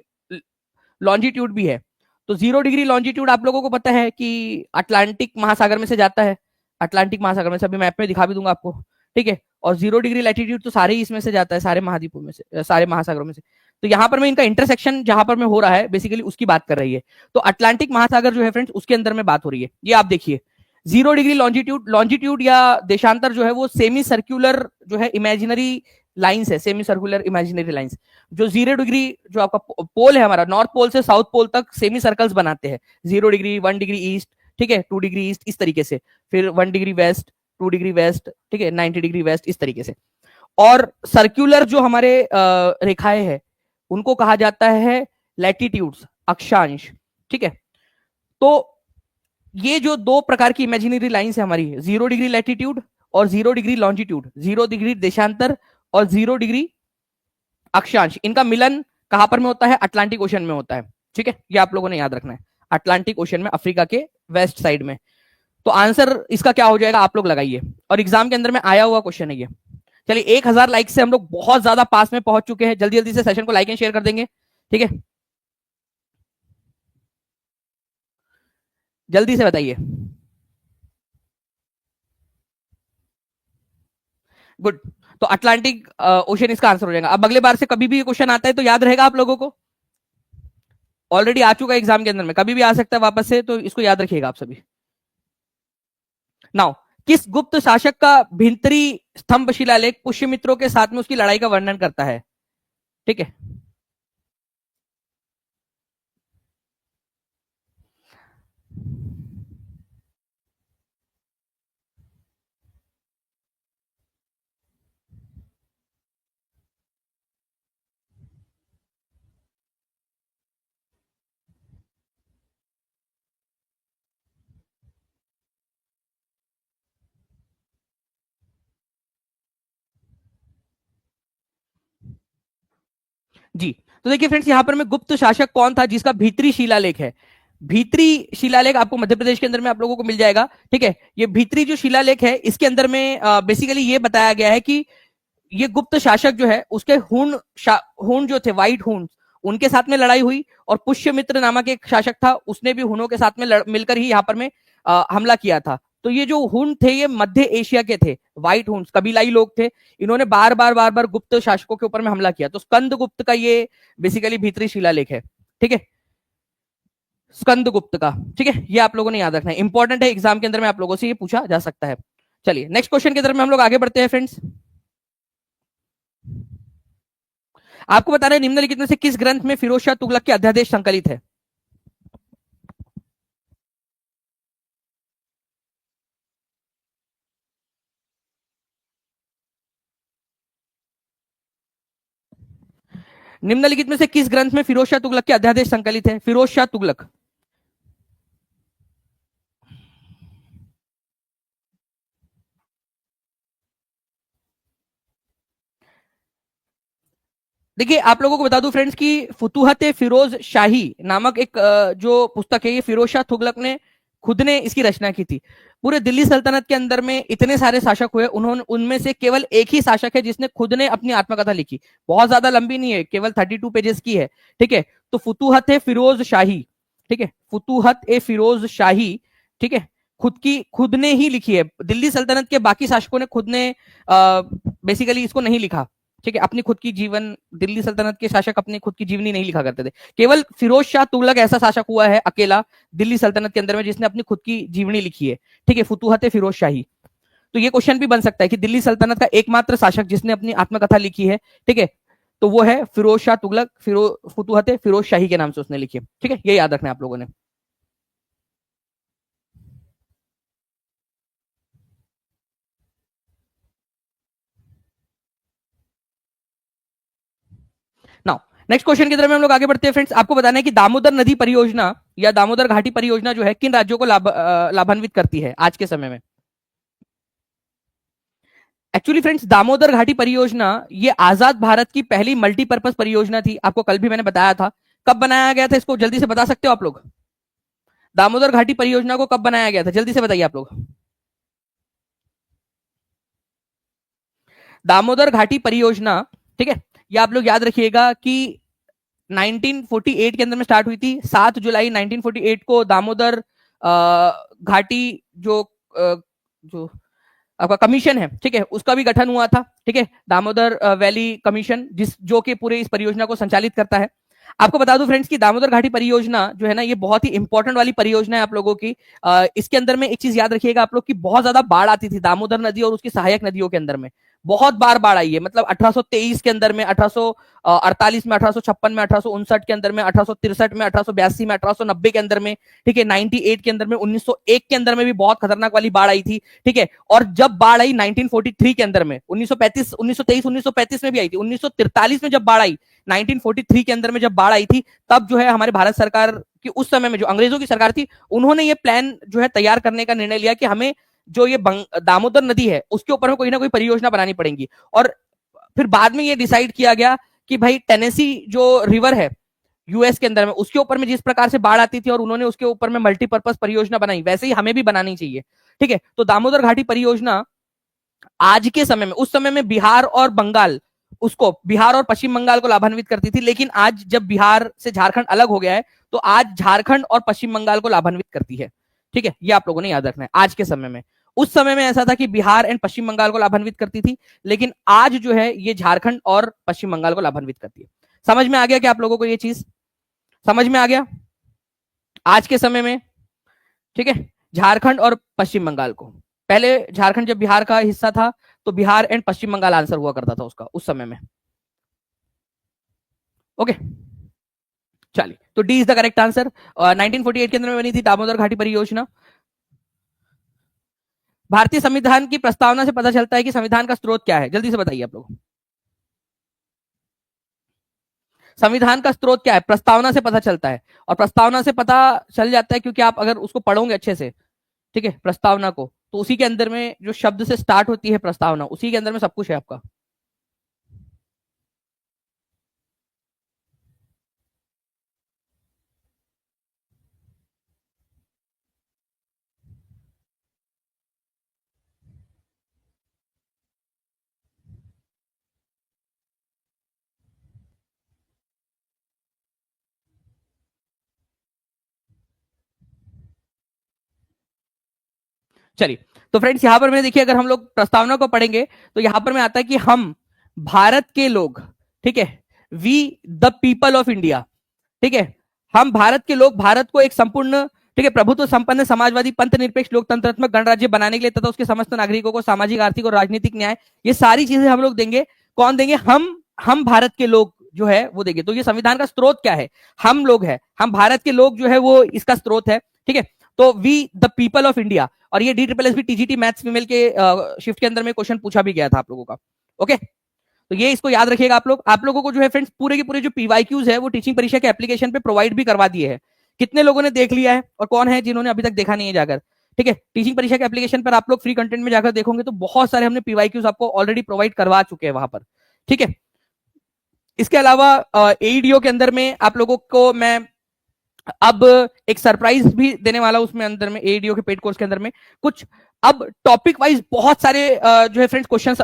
S1: लॉन्जिट्यूड भी है। तो 0 डिग्री लॉन्जिट्यूड आप लोगों को पता है कि अटलांटिक महासागर में से जाता है, अटलांटिक महासागर में से, अभी मैप में दिखा भी दूंगा आपको, ठीक है। और 0 डिग्री लैटिट्यूड तो सारे ही इसमें से जाता है, सारे महाद्वीपों में से, सारे महासागरों में से। तो यहाँ पर मैं इनका इंटरसेक्शन जहां पर में हो रहा है, बेसिकली उसकी बात कर रही है। तो अटलांटिक महासागर जो है फ्रेंड्स, उसके अंदर में बात हो रही है, ये आप देखिए। 0 डिग्री लॉन्जिट्यूड या देशांतर जो है वो सेमी सर्कुलर जो है इमेजिनरी लाइंस है, सेमी सर्कुलर इमेजिनरी लाइंस, जो 0 डिग्री जो आपका पोल है हमारा, नॉर्थ पोल से साउथ पोल तक सेमी सर्कल्स बनाते हैं। 0 डिग्री, 1 डिग्री ईस्ट, ठीक है, 2 डिग्री ईस्ट, इस तरीके से, फिर 1 डिग्री वेस्ट, 2 डिग्री वेस्ट, ठीक है, 90 डिग्री वेस्ट, इस तरीके से। और सर्कुलर जो हमारे रेखाएं हैं उनको कहा जाता है लैटिट्यूड्स, अक्षांश, ठीक है। तो ये जो दो प्रकार की इमेजिनरी लाइंस है हमारी, 0 डिग्री लैटिट्यूड और 0 डिग्री लॉन्जिट्यूड, 0 डिग्री देशांतर और 0 डिग्री अक्षांश, इनका मिलन कहां पर में होता है? अटलांटिक ओशन में होता है, ठीक है, ये आप लोगों ने याद रखना है, अटलांटिक ओशन में, अफ्रीका के वेस्ट साइड में। तो आंसर इसका क्या हो जाएगा, आप लोग लगाइए, और एग्जाम के अंदर में आया हुआ क्वेश्चन है ये। चलिए, 1000 लाइक से हम लोग बहुत ज्यादा पास में पहुंच चुके हैं, जल्दी जल्दी से सेशन को लाइक एंड शेयर कर देंगे, ठीक है, जल्दी से बताइए। गुड, तो अटलांटिक ओशन इसका आंसर हो जाएगा। अब अगले बार से कभी भी क्वेश्चन आता है तो याद रहेगा आप लोगों को, ऑलरेडी आ चुका है एग्जाम के अंदर में, कभी भी आ सकता है वापस से, तो इसको याद रखिएगा आप सभी। नाउ, किस गुप्त शासक का भिंतरी स्तंभ शिलालेख पुष्यमित्रों के साथ में उसकी लड़ाई का वर्णन करता है? ठीक है, जी। तो देखिए फ्रेंड्स, यहां पर में गुप्त शासक कौन था जिसका भीतरी शिलालेख है? भीतरी शिलालेख आपको मध्य प्रदेश के अंदर में आप लोगों को मिल जाएगा, ठीक है। ये भीतरी जो शिलालेख है, इसके अंदर में बेसिकली ये बताया गया है कि ये गुप्त शासक जो है उसके हुन जो थे, व्हाइट हुन, उनके साथ में लड़ाई हुई, और पुष्यमित्र नामक एक शासक था, उसने भी हुनों के साथ में मिलकर ही यहाँ पर में हमला किया था। तो ये जो हुन थे, ये मध्य एशिया के थे, व्हाइट हुन कबीलाई लोग थे, इन्होंने बार बार गुप्त शासकों के ऊपर में हमला किया। तो स्कंद गुप्त का ये बेसिकली भीतरी शिलालेख है, ठीक है, स्कंदगुप्त का। ठीक है, ये आप लोगों ने याद रखना है, इंपॉर्टेंट है, एग्जाम के अंदर में आप लोगों से ये पूछा जा सकता है। चलिए नेक्स्ट क्वेश्चन की तरफ में हम लोग आगे बढ़ते हैं फ्रेंड्स। आपको बताना है निम्नलिखित में से किस ग्रंथ में फिरोज शाह तुगलक के अध्यादेश संकलित है। निम्नलिखित में से किस ग्रंथ में फिरोज शाह तुगलक के अध्यादेश संकलित है? फिरोज शाह तुगलक। देखिए आप लोगों को बता दूं फ्रेंड्स कि फुतूहत फिरोज शाही नामक एक जो पुस्तक है, ये फिरोज शाह तुगलक ने खुद ने इसकी रचना की थी। पूरे दिल्ली सल्तनत के अंदर में इतने सारे शासक हुए, उन्होंने उनमें से केवल एक ही शासक है जिसने खुद ने अपनी आत्मकथा लिखी। बहुत ज्यादा लंबी नहीं है, केवल 32 पेजेस की है। ठीक है, तो फुतूहत फिरोज शाही, ठीक है, फुतूहत ए फिरोज शाही, ठीक है, खुद ने ही लिखी है। दिल्ली सल्तनत के बाकी शासकों ने खुद ने बेसिकली इसको नहीं लिखा। ठीक है, अपनी खुद की जीवन, दिल्ली सल्तनत के शासक अपनी खुद की जीवनी नहीं लिखा करते थे। केवल फिरोज शाह तुगलक ऐसा शासक हुआ है अकेला दिल्ली सल्तनत के अंदर में जिसने अपनी खुद की जीवनी लिखी है। ठीक है, फुतूहत फिरोज शाही। तो ये क्वेश्चन भी बन सकता है कि दिल्ली सल्तनत का एकमात्र शासक जिसने अपनी आत्मकथा लिखी है, ठीक है, तो वो है फिरोज शाह तुगलक। फुतूहत फिरोज शाही के नाम से उसने लिखी है। ठीक है, ये याद रखना है आप लोगों ने। नाउ नेक्स्ट क्वेश्चन की तरफ में हम लोग आगे बढ़ते हैं फ्रेंड्स। आपको बताना है कि दामोदर नदी परियोजना या दामोदर घाटी परियोजना जो है किन राज्यों को लाभान्वित करती है आज के समय में। एक्चुअली फ्रेंड्स दामोदर घाटी परियोजना ये आजाद भारत की पहली मल्टीपर्पज परियोजना थी। आपको कल भी मैंने बताया था। कब बनाया गया था इसको जल्दी से बता सकते हो आप लोग? दामोदर घाटी परियोजना को कब बनाया गया था, जल्दी से बताइए आप लोग। दामोदर घाटी परियोजना, ठीक है, ये आप लोग याद रखिएगा कि 1948 के अंदर में स्टार्ट हुई थी। 7 जुलाई 1948 को दामोदर घाटी जो जो आपका कमीशन है, ठीक है, उसका भी गठन हुआ था। ठीक है, दामोदर वैली कमीशन, जिस जो कि पूरे इस परियोजना को संचालित करता है। आपको बता दूं फ्रेंड्स कि दामोदर घाटी परियोजना जो है ना, ये बहुत ही इंपॉर्टेंट वाली परियोजना है आप लोगों की। इसके अंदर में एक चीज याद रखिएगा आप लोग की, बहुत ज्यादा बाढ़ आती थी दामोदर नदी और उसकी सहायक नदियों के अंदर में। बहुत बार बाढ़ आई है, मतलब 1823 के अंदर में, 1848 में, 1856 में, 1859 के अंदर में, 1863 में, 1882 में, 1890 के अंदर में, ठीक है, 98 के अंदर में, 1901 के अंदर में भी बहुत खतरनाक वाली बाढ़ आई थी। ठीक है, और जब बाढ़ आई 1943 के अंदर में, 1935, 1923, 1935 में भी आई थी, 1943 में जब बाढ़ आई, 1943 के अंदर में जब बाढ़ आई थी, तब जो है हमारे भारत सरकार की उस समय में जो अंग्रेजों की सरकार थी, उन्होंने ये प्लान जो है तैयार करने का निर्णय लिया कि हमें जो ये दामोदर नदी है उसके ऊपर में कोई ना कोई परियोजना बनानी पड़ेगी। और फिर बाद में ये डिसाइड किया गया कि भाई टेनेसी जो रिवर है यूएस के अंदर में, उसके ऊपर में जिस प्रकार से बाढ़ आती थी और उन्होंने उसके ऊपर में मल्टीपर्पज परियोजना बनाई, वैसे ही हमें भी बनानी चाहिए। ठीक है, तो दामोदर घाटी परियोजना आज के समय में, उस समय में बिहार और बंगाल, उसको बिहार और पश्चिम बंगाल को लाभान्वित करती थी, लेकिन आज जब बिहार से झारखंड अलग हो गया है, तो आज झारखंड और पश्चिम बंगाल को लाभान्वित करती है। ठीक है, ये आप लोगों ने याद रखना है आज के समय में। उस समय में ऐसा था कि बिहार एंड पश्चिम बंगाल को लाभान्वित करती थी, लेकिन आज जो है ये झारखंड और पश्चिम बंगाल को लाभान्वित करती है। समझ में आ गया क्या आप लोगों को ये चीज? समझ में आ गया आज के समय में? ठीक है, झारखंड और पश्चिम बंगाल को, पहले झारखंड जब बिहार का हिस्सा था तो बिहार एंड पश्चिम बंगाल आंसर हुआ करता था उसका उस समय में। ओके, चलिए, तो D is the correct answer. 1948 के अंदर में बनी थी दामोदर घाटी परियोजना। भारतीय संविधान की प्रस्तावना से पता चलता है कि संविधान का स्रोत क्या है, जल्दी से बताइए आप लोग। संविधान का स्रोत क्या है? प्रस्तावना से पता चलता है, और प्रस्तावना से पता चल जाता है क्योंकि आप अगर उसको पढ़ोगे अच्छे से, ठीक है, प्रस्तावना को, तो उसी के अंदर में जो शब्द से स्टार्ट होती है प्रस्तावना, उसी के अंदर में सब कुछ है आपका। चलिए, तो फ्रेंड्स यहां पर मैं देखिए, अगर हम लोग प्रस्तावना को पढ़ेंगे तो यहां पर में आता है कि हम भारत के लोग, ठीक है, we the people of India, ठीक है, हम भारत के लोग भारत को एक संपूर्ण, ठीक है, प्रभुत्व संपन्न समाजवादी पंथ निरपेक्ष लोकतंत्रात्मक गणराज्य बनाने के लिए तथा उसके समस्त नागरिकों को सामाजिक आर्थिक और राजनीतिक न्याय, ये सारी चीजें हम लोग देंगे। कौन देंगे? हम भारत के लोग जो है वो देंगे। तो ये संविधान का स्रोत क्या है? हम लोग है, हम भारत के लोग जो है वो इसका स्रोत है, ठीक है। तो we the people of India, और ये DSSB TGT मैथ्स फीमेल के शिफ्ट के अंदर में क्वेश्चन पूछा भी गया था आप लोगों का। ओके, तो ये इसको याद रखिएगा आप लोग। आप लोगों को जो है फ्रेंड्स पूरे के पूरे जो PYQs है वो टीचिंग परीक्षा के एप्लीकेशन पे प्रोवाइड भी करवा दिए हैं। कितने लोगों ने देख लिया है और कौन है जिन्होंने अभी तक देखा नहीं है जाकर? ठीक है, टीचिंग परीक्षा के एप्लीकेशन पर आप लोग फ्री कंटेंट में जाकर देखोगे तो बहुत सारे हमने PYQs आपको ऑलरेडी प्रोवाइड करवा चुके हैं वहां पर, ठीक है। इसके अलावा AEDO के अंदर में आप लोगों को मैं अब एक सरप्राइज भी देने वाला हूं। उसमें अंदर में AEDO के पेड कोर्स के अंदर में कुछ अब टॉपिक वाइज बहुत सारे जो है फ्रेंड्स क्वेश्चंस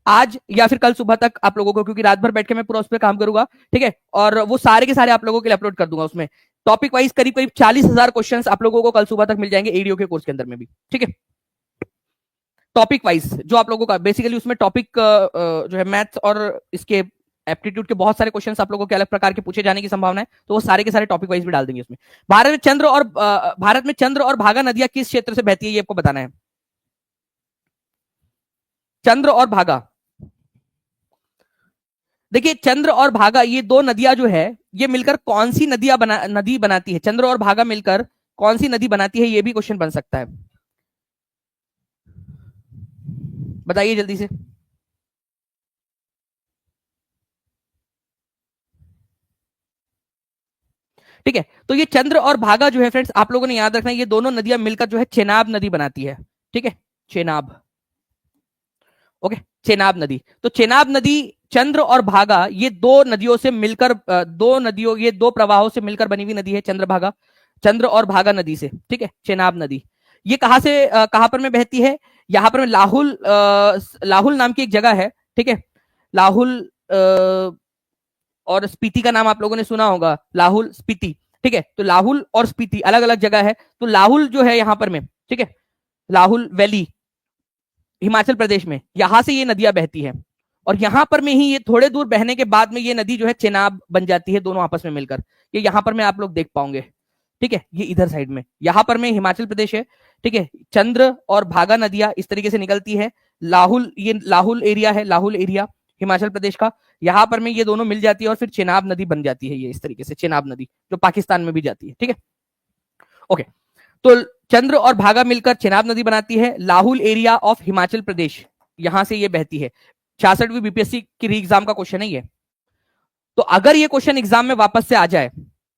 S1: आज या फिर कल सुबह तक आप लोगों को, क्योंकि रात भर बैठ के मैं पूरा उस पर काम करूंगा, ठीक है, और वो सारे के सारे आप लोगों के लिए अपलोड कर दूंगा। उसमें टॉपिक वाइज करीब करीब 40,000 क्वेश्चंस आप लोगों को कल सुबह तक मिल जाएंगे AEDO के कोर्स के अंदर में भी, ठीक है। टॉपिक वाइज जो आप लोगों का बेसिकली उसमें टॉपिक जो है मैथ्स और इसके एप्टीट्यूड के बहुत सारे क्वेश्चंस आप लोगों के अलग प्रकार के पूछे जाने की संभावना है, तो वो सारे के सारे टॉपिक वाइज भी डाल देंगे उसमें। भारत में चंद्र और भागा नदियां किस क्षेत्र से बहती है ये आपको बताना है। चंद्र और भागा, देखिए चंद्र और भागा ये दो नदियां जो है ये मिलकर कौन सी नदी बनाती है? चंद्र और भागा मिलकर कौन सी नदी बनाती है, ये भी क्वेश्चन बन सकता है। बताइए जल्दी से। ठीक है, तो ये चंद्र और भागा जो है फ्रेंड्स आप लोगों ने याद रखना है, ये दोनों नदियां मिलकर जो है चेनाब नदी बनाती है, ठीक है, चेनाब। ओके, चेनाब नदी। तो चेनाब नदी, चंद्र और भागा ये दो नदियों से मिलकर ये दो प्रवाहों से मिलकर बनी हुई नदी है चंद्रभागा, चंद्र और भागा नदी से, ठीक है, चेनाब नदी। ये कहां पर में बहती है? यहां पर में लाहुल नाम की एक जगह है, ठीक है, लाहुल और स्पीति का नाम आप लोगों ने सुना होगा, लाहुल स्पीति, ठीक है। तो लाहुल और स्पीति अलग अलग जगह है। तो लाहुल जो है यहां पर में, ठीक है, लाहुल वैली हिमाचल प्रदेश में, यहां से ये नदियां बहती है, और यहां पर में ही ये थोड़े दूर बहने के बाद में ये नदी जो है चेनाब बन जाती है, दोनों आपस में मिलकर। ये यहां पर में आप लोग देख पाओगे, ठीक है, ये इधर साइड में, यहां पर में हिमाचल प्रदेश है, ठीक है, चंद्र और भागा नदियां इस तरीके से निकलती है। लाहुल, ये लाहुल एरिया है, लाहुल एरिया हिमाचल प्रदेश का, यहां पर में ये दोनों मिल जाती है और फिर चेनाब नदी बन जाती है, ये इस तरीके से चेनाब नदी जो पाकिस्तान में भी जाती है, ठीक है। ओके, तो चंद्र और भागा मिलकर चेनाब नदी बनाती है। लाहुल एरिया ऑफ हिमाचल प्रदेश, यहां से ये बहती है। 66वीं BPSC की री एग्जाम का क्वेश्चन है ये। तो अगर ये क्वेश्चन एग्जाम में वापस से आ जाए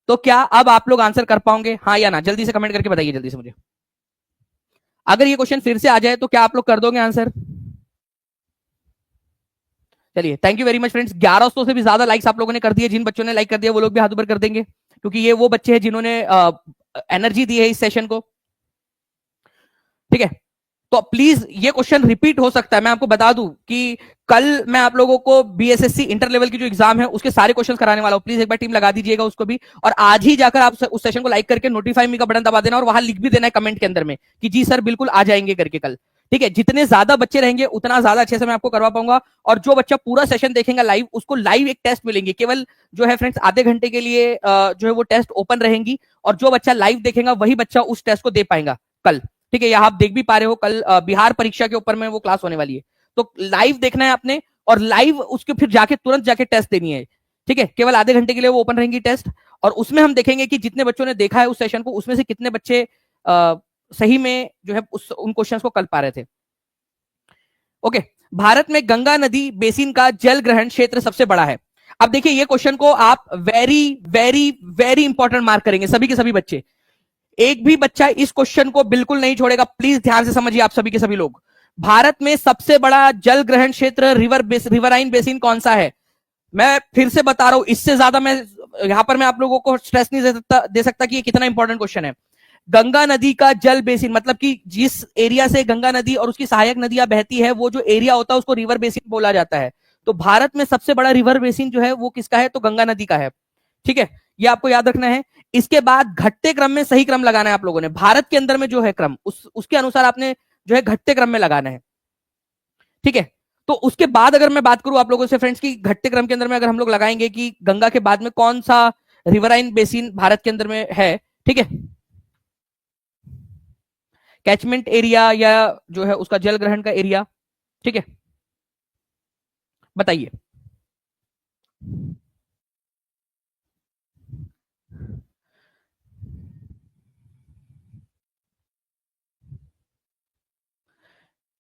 S1: तो क्या अब आप लोग आंसर कर पाओगे, हाँ या ना? जल्दी से कमेंट करके बताइए जल्दी से मुझे। अगर ये क्वेश्चन फिर से आ जाए तो क्या आप लोग कर दोगे आंसर? चलिए, thank you very much friends. 1100 से भी ज्यादा लाइक्स आप लोगों ने कर दिए। जिन बच्चों ने लाइक कर दिया वो लोग भी हाथ ऊपर कर देंगे, क्योंकि ये वो बच्चे हैं जिन्होंने एनर्जी दी है इस सेशन को, ठीक है। तो प्लीज ये क्वेश्चन रिपीट हो सकता है। मैं आपको बता दूं कि कल मैं आप लोगों को BSSC इंटर लेवल की जो एग्जाम है उसके सारे क्वेश्चन कराने वाला हूं। प्लीज एक बार टीम लगा दीजिएगा उसको भी, और आज ही जाकर आप उस सेशन को लाइक करके नोटिफाई मी का बटन दबा देना, और वहां लिख भी देना है कमेंट के अंदर में कि जी सर बिल्कुल आ जाएंगे करके कल, ठीक है। जितने ज्यादा बच्चे रहेंगे उतना ज्यादा अच्छे से मैं आपको करवा पाऊंगा, और जो बच्चा पूरा सेशन देखेगा लाइव उसको लाइव एक टेस्ट मिलेंगे। केवल जो है फ्रेंड्स आधे घंटे के लिए जो है वो टेस्ट ओपन रहेंगी, और जो बच्चा लाइव देखेगा वही बच्चा उस टेस्ट को दे पाएगा कल, ठीक है। यह आप देख भी पा रहे हो, कल बिहार परीक्षा के ऊपर में वो क्लास होने वाली है, तो लाइव देखना है आपने, और लाइव उसके फिर जाके तुरंत जाके टेस्ट देनी है, ठीक है। केवल आधे घंटे के लिए वो ओपन रहेंगी टेस्ट, और उसमें हम देखेंगे कि जितने बच्चों ने देखा है उस सेशन को उसमें से कितने बच्चे सही में जो है उन क्वेश्चंस को कर पा रहे थे। ओके, भारत में गंगा नदी बेसिन का जल ग्रहण क्षेत्र सबसे बड़ा है। अब देखिए ये क्वेश्चन को आप very very very important mark करेंगे सभी के सभी बच्चे। एक भी बच्चा इस क्वेश्चन को बिल्कुल नहीं छोड़ेगा, प्लीज ध्यान से समझिए आप सभी के सभी लोग। भारत में सबसे बड़ा जल ग्रहण क्षेत्र रिवराइन बेसिन कौन सा है? मैं फिर से बता रहा हूं, इससे ज्यादा मैं यहां पर मैं आप लोगों को स्ट्रेस नहीं दे सकता कि ये कितना इंपॉर्टेंट क्वेश्चन है। गंगा नदी का जल बेसिन मतलब कि जिस एरिया से गंगा नदी और उसकी सहायक नदियां बहती है वो जो एरिया होता है उसको रिवर बेसिन बोला जाता है। तो भारत में सबसे बड़ा रिवर बेसिन जो है वो किसका है? तो गंगा नदी का है, ठीक है, ये आपको याद रखना है। इसके बाद घटते क्रम में सही क्रम लगाना है आप लोगों ने। भारत के अंदर में जो है क्रम उसके अनुसार आपने जो है घटते क्रम में लगाना है, ठीक है। तो उसके बाद अगर मैं बात करूं आप लोगों से फ्रेंड्स की घटते क्रम के अंदर में अगर हम लोग लगाएंगे कि गंगा के बाद में कौन सा रिवराइन बेसिन भारत के अंदर में है, ठीक है। कैचमेंट एरिया या जो है उसका जल ग्रहण का एरिया, ठीक है, बताइए।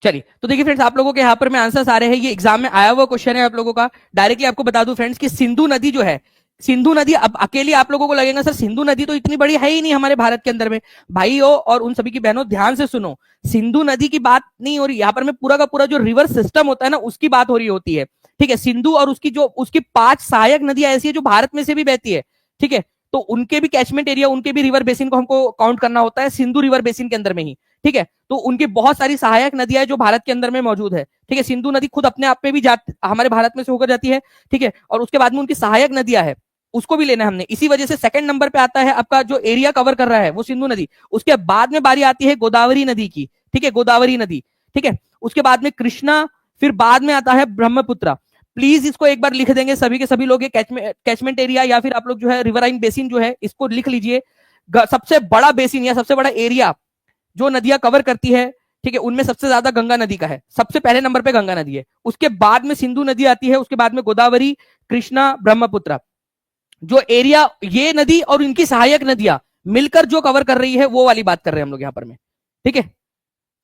S1: चलिए, तो देखिए फ्रेंड्स, आप लोगों के यहाँ पर में आंसर्स आ रहे हैं, ये एग्जाम में आया हुआ क्वेश्चन है आप लोगों का। डायरेक्टली आपको बता दूं फ्रेंड्स कि सिंधु नदी जो है, सिंधु नदी, अब अकेले आप लोगों को लगेगा सर सिंधु नदी तो इतनी बड़ी है ही नहीं हमारे भारत के अंदर में। भाइयों और उन सभी की बहनों, ध्यान से सुनो, सिंधु नदी की बात नहीं हो रही यहाँ पर में, पूरा का पूरा जो रिवर सिस्टम होता है ना उसकी बात हो रही होती है, ठीक है। सिंधु और उसकी जो उसकी 5 सहायक नदियां ऐसी है जो भारत में से भी बहती है, ठीक है। तो उनके भी कैचमेंट एरिया, उनके भी रिवर बेसिन को हमको काउंट करना होता है सिंधु रिवर बेसिन के अंदर में ही, ठीक है। तो उनकी बहुत सारी सहायक नदियां जो भारत के अंदर में मौजूद है, ठीक है। सिंधु नदी खुद अपने आप में भी हमारे भारत में से होकर जाती है, ठीक है। और उसके बाद में उनकी सहायक नदियां है, उसको भी लेना है हमने। इसी वजह से सेकंड नंबर पे आता है आपका जो एरिया कवर कर रहा है वो सिंधु नदी। उसके बाद में बारी आती है गोदावरी नदी की, ठीक है, गोदावरी नदी, ठीक है। उसके बाद में कृष्णा, फिर बाद में आता है ब्रह्मपुत्र। प्लीज इसको एक बार लिख देंगे सभी के सभी लोग, कैचमेंट एरिया या फिर आप लोग जो है रिवराइन बेसिन जो है इसको लिख लीजिए। सबसे बड़ा बेसिन या सबसे बड़ा एरिया जो नदियां कवर करती है, ठीक है, उनमें सबसे ज्यादा गंगा नदी का है। सबसे पहले नंबर पे गंगा नदी है, उसके बाद में सिंधु नदी आती है, उसके बाद में गोदावरी, कृष्णा, ब्रह्मपुत्र। जो एरिया ये नदी और इनकी सहायक नदियां मिलकर जो कवर कर रही है वो वाली बात कर रहे हैं हम लोग यहां पर में, ठीक है।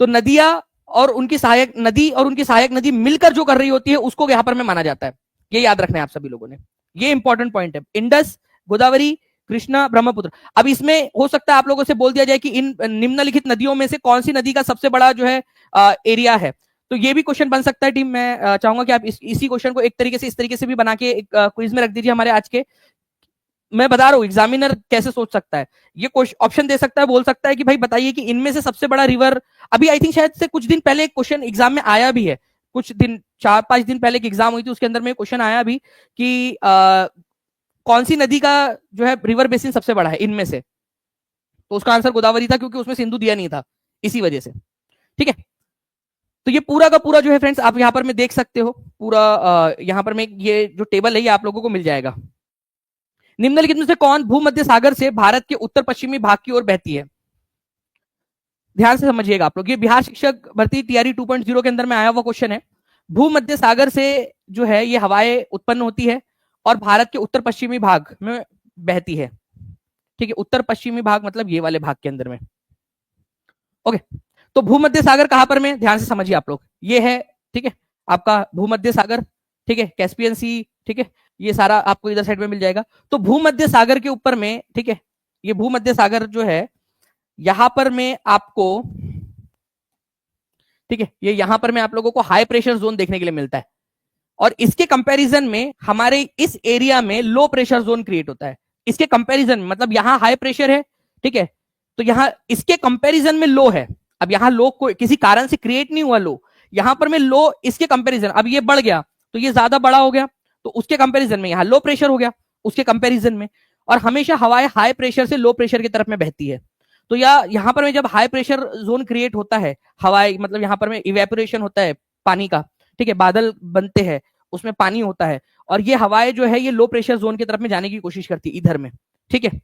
S1: तो नदियां और उनकी सहायक नदी और उनकी सहायक नदी मिलकर जो कर रही होती है उसको यहां पर में माना जाता है। ये याद रखना है आप सभी लोगों ने, ये इंपॉर्टेंट पॉइंट है। इंडस, गोदावरी, कृष्णा, ब्रह्मपुत्र। अब इसमें हो सकता है आप लोगों से बोल दिया जाए कि इन निम्नलिखित नदियों में से कौन सी नदी का सबसे बड़ा जो है एरिया है। तो ये भी क्वेश्चन बन सकता है टीम। मैं चाहूंगा कि आप इसी क्वेश्चन को एक तरीके से इस तरीके से भी बना के एक क्विज में रख दीजिए हमारे आज के। मैं बता रहा हूं एग्जामिनर कैसे सोच सकता है, ये ऑप्शन दे सकता है, बोल सकता है कि भाई बताइए कि इनमें से सबसे बड़ा रिवर, अभी आई थिंक शायद से कुछ दिन पहले एक क्वेश्चन एग्जाम में आया भी है, कुछ दिन 4-5 दिन पहले की एग्जाम हुई थी, उसके अंदर में क्वेश्चन आया भी कि कौन सी नदी का जो है रिवर बेसिन सबसे बड़ा है इनमें से। तो उसका आंसर गोदावरी था, क्योंकि उसमें सिंधु दिया नहीं था, इसी वजह से, ठीक है। तो ये पूरा का पूरा जो है फ्रेंड्स आप यहां पर में देख सकते हो, पूरा यहां पर में ये जो टेबल है ये आप लोगों को मिल जाएगा। निम्नलिखित में से कौन भूमध्य सागर से भारत के उत्तर पश्चिमी भाग की ओर बहती है? ध्यान से समझिएगा आप लोग, ये बिहार शिक्षक भर्ती टीआरई 2.0 के अंदर में आया हुआ क्वेश्चन है। भूमध्य सागर से जो है ये हवाएं उत्पन्न होती है और भारत के उत्तर पश्चिमी भाग में बहती है, ठीक है। उत्तर पश्चिमी भाग मतलब ये वाले भाग के अंदर में, ओके। तो भूमध्य सागर कहां पर में, ध्यान से समझिए आप लोग, ये है, ठीक है, आपका भूमध्य सागर, ठीक है, कैस्पियन सी, ठीक है, ये सारा आपको इधर साइड में मिल जाएगा। तो भूमध्य सागर के ऊपर में, ठीक है, ये भूमध्य सागर जो है यहां पर में आपको, ठीक है, ये यहां पर में आप लोगों को हाई प्रेशर जोन देखने के लिए मिलता है, और इसके कंपैरिजन में हमारे इस एरिया में लो प्रेशर जोन क्रिएट होता है। इसके कंपैरिजन में मतलब यहां हाई प्रेशर है, ठीक है, तो यहां इसके कंपैरिजन में लो है। अब यहां लो को किसी कारण से क्रिएट नहीं हुआ लो, यहां पर में लो इसके कंपैरिजन, अब ये बढ़ गया तो ये ज्यादा बड़ा हो गया, तो उसके कंपैरिजन में यहां लो प्रेशर हो गया उसके कंपैरिजन में। और हमेशा हवाएं हाई प्रेशर से लो प्रेशर की तरफ में बहती है। तो यहां पर में जब हाई प्रेशर जोन क्रिएट होता है, हवाएं मतलब यहां पर में इवेपोरेशन होता है पानी का, ठीक है, बादल बनते हैं, उसमें पानी होता है, और ये हवाएं जो है ये लो प्रेशर जोन की तरफ में जाने की कोशिश करती है इधर में, ठीक है।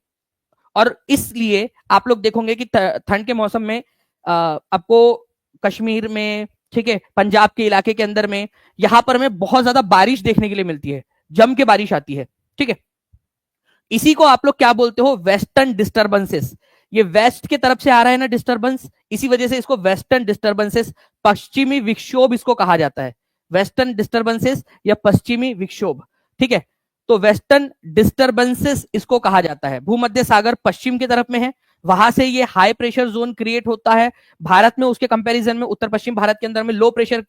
S1: और इसलिए आप लोग देखोगे कि ठंड के मौसम में आपको कश्मीर में, ठीक है, पंजाब के इलाके के अंदर में यहां पर में बहुत ज्यादा बारिश देखने के लिए मिलती है, जम के बारिश आती है, ठीक है। इसी को आप लोग क्या बोलते हो, वेस्टर्न डिस्टर्बेंसेस। ये वेस्ट के तरफ से आ रहा है ना डिस्टर्बेंस, इसी वजह से इसको वेस्टर्न डिस्टर्बेंसेस, पश्चिमी विक्षोभ इसको कहा जाता है। वेस्टर्न डिस्टर्बेंसेस या पश्चिमी विक्षोभ, ठीक है। तो वेस्टर्न डिस्टर्बेंसेस इसको कहा जाता है। भूमध्य सागर पश्चिम की तरफ में है, वहां से ये हाई प्रेशर जोन क्रिएट होता है भारत में, उसके कंपैरिजन में उत्तर पश्चिम भारत के अंदर में लो प्रेशर,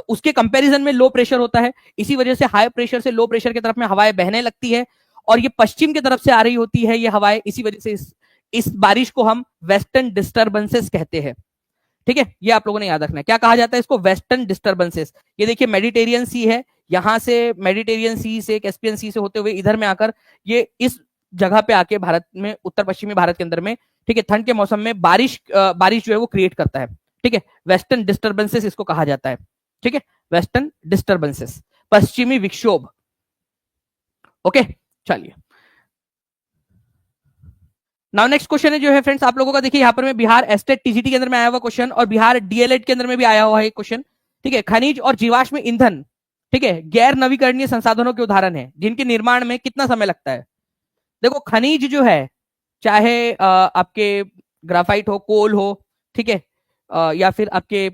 S1: उसके कंपैरिजन में लो प्रेशर होता है। इसी वजह से हाई प्रेशर से लो प्रेशर की तरफ में हवाएं बहने लगती है, और ये पश्चिम की तरफ से आ रही होती है ये हवाएं, इसी वजह से इस बारिश को हम वेस्टर्न डिस्टर्बेंसेस कहते हैं, ठीक है। ये आप लोगों ने याद रखना है, क्या कहा जाता है इसको, वेस्टर्न डिस्टर्बेंसेस। ये देखिए मेडिटेरियन सी है, यहां से मेडिटेरियन सी से कैस्पियन सी से होते हुए इधर में आकर ये इस जगह पे आके भारत में, उत्तर पश्चिमी भारत के अंदर में, ठीक है, ठंड के मौसम में बारिश जो है वो क्रिएट करता है, ठीक है। वेस्टर्न डिस्टर्बेंसेस इसको कहा जाता है, ठीक है, वेस्टर्न डिस्टर्बेंसेस, पश्चिमी विक्षोभ, ओके। चलिए नाउ नेक्स्ट क्वेश्चन है जो है फ्रेंड्स आप लोगों का, देखिए यहाँ पर मैं बिहार एस्टेट टीजीटी के अंदर में आया हुआ क्वेश्चन और बिहार डीएलएड के अंदर में भी आया हुआ है क्वेश्चन। ठीक है, खनिज और जीवाश्म ईंधन, ठीक है, गैर नवीकरणीय संसाधनों के उदाहरण है जिनके निर्माण में कितना समय लगता है। देखो खनिज जो है, चाहे आपके ग्राफाइट हो, कोल हो, ठीक है, या फिर आपके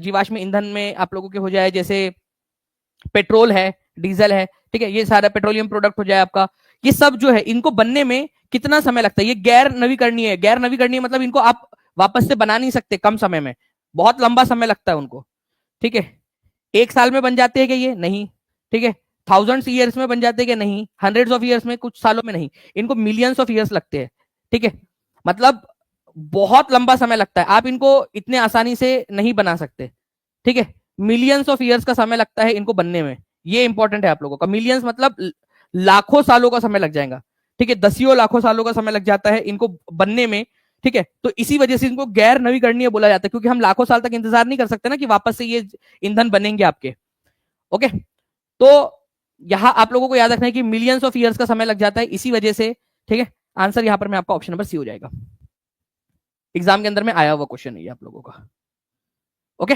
S1: जीवाश्म ईंधन में आप लोगों के हो जाए जैसे पेट्रोल है, डीजल है, ठीक है, ये सारा पेट्रोलियम प्रोडक्ट हो जाए आपका, ये सब जो है इनको बनने में कितना समय लगता है। ये गैर नवीकरणीय है। गैर नवीकरणीय मतलब इनको आप वापस से बना नहीं सकते कम समय में, बहुत लंबा समय लगता है उनको। ठीक है, एक साल में बन जाते हैं क्या ये? नहीं। ठीक है, थाउजेंड्स ईयर्स में बन जाते हैं क्या? नहीं। हंड्रेड्स ऑफ ईयर्स में, कुछ सालों में नहीं, इनको मिलियंस ऑफ ईयर्स लगते हैं। ठीक है, मतलब बहुत लंबा समय लगता है, आप इनको इतने आसानी से नहीं बना सकते। ठीक है, मिलियंस ऑफ ईयर्स का समय लगता है इनको बनने में, ये इंपॉर्टेंट है आप लोगों का। मिलियंस मतलब लाखों सालों का समय लग जाएगा। ठीक है, दसियों लाखों सालों का समय लग जाता है इनको बनने में। ठीक है, तो इसी वजह से इनको गैर नवीकरणीय बोला जाता है, क्योंकि हम लाखों साल तक इंतजार नहीं कर सकते ना कि वापस से ये ईंधन बनेंगे आपके। ओके, तो यहां आप लोगों को याद रखना है कि मिलियंस ऑफ ईयर्स का समय लग जाता है इसी वजह से। ठीक है, आंसर यहां पर मैं आपका ऑप्शन नंबर सी हो जाएगा। एग्जाम के अंदर में आया हुआ क्वेश्चन है ये आप लोगों का। ओके,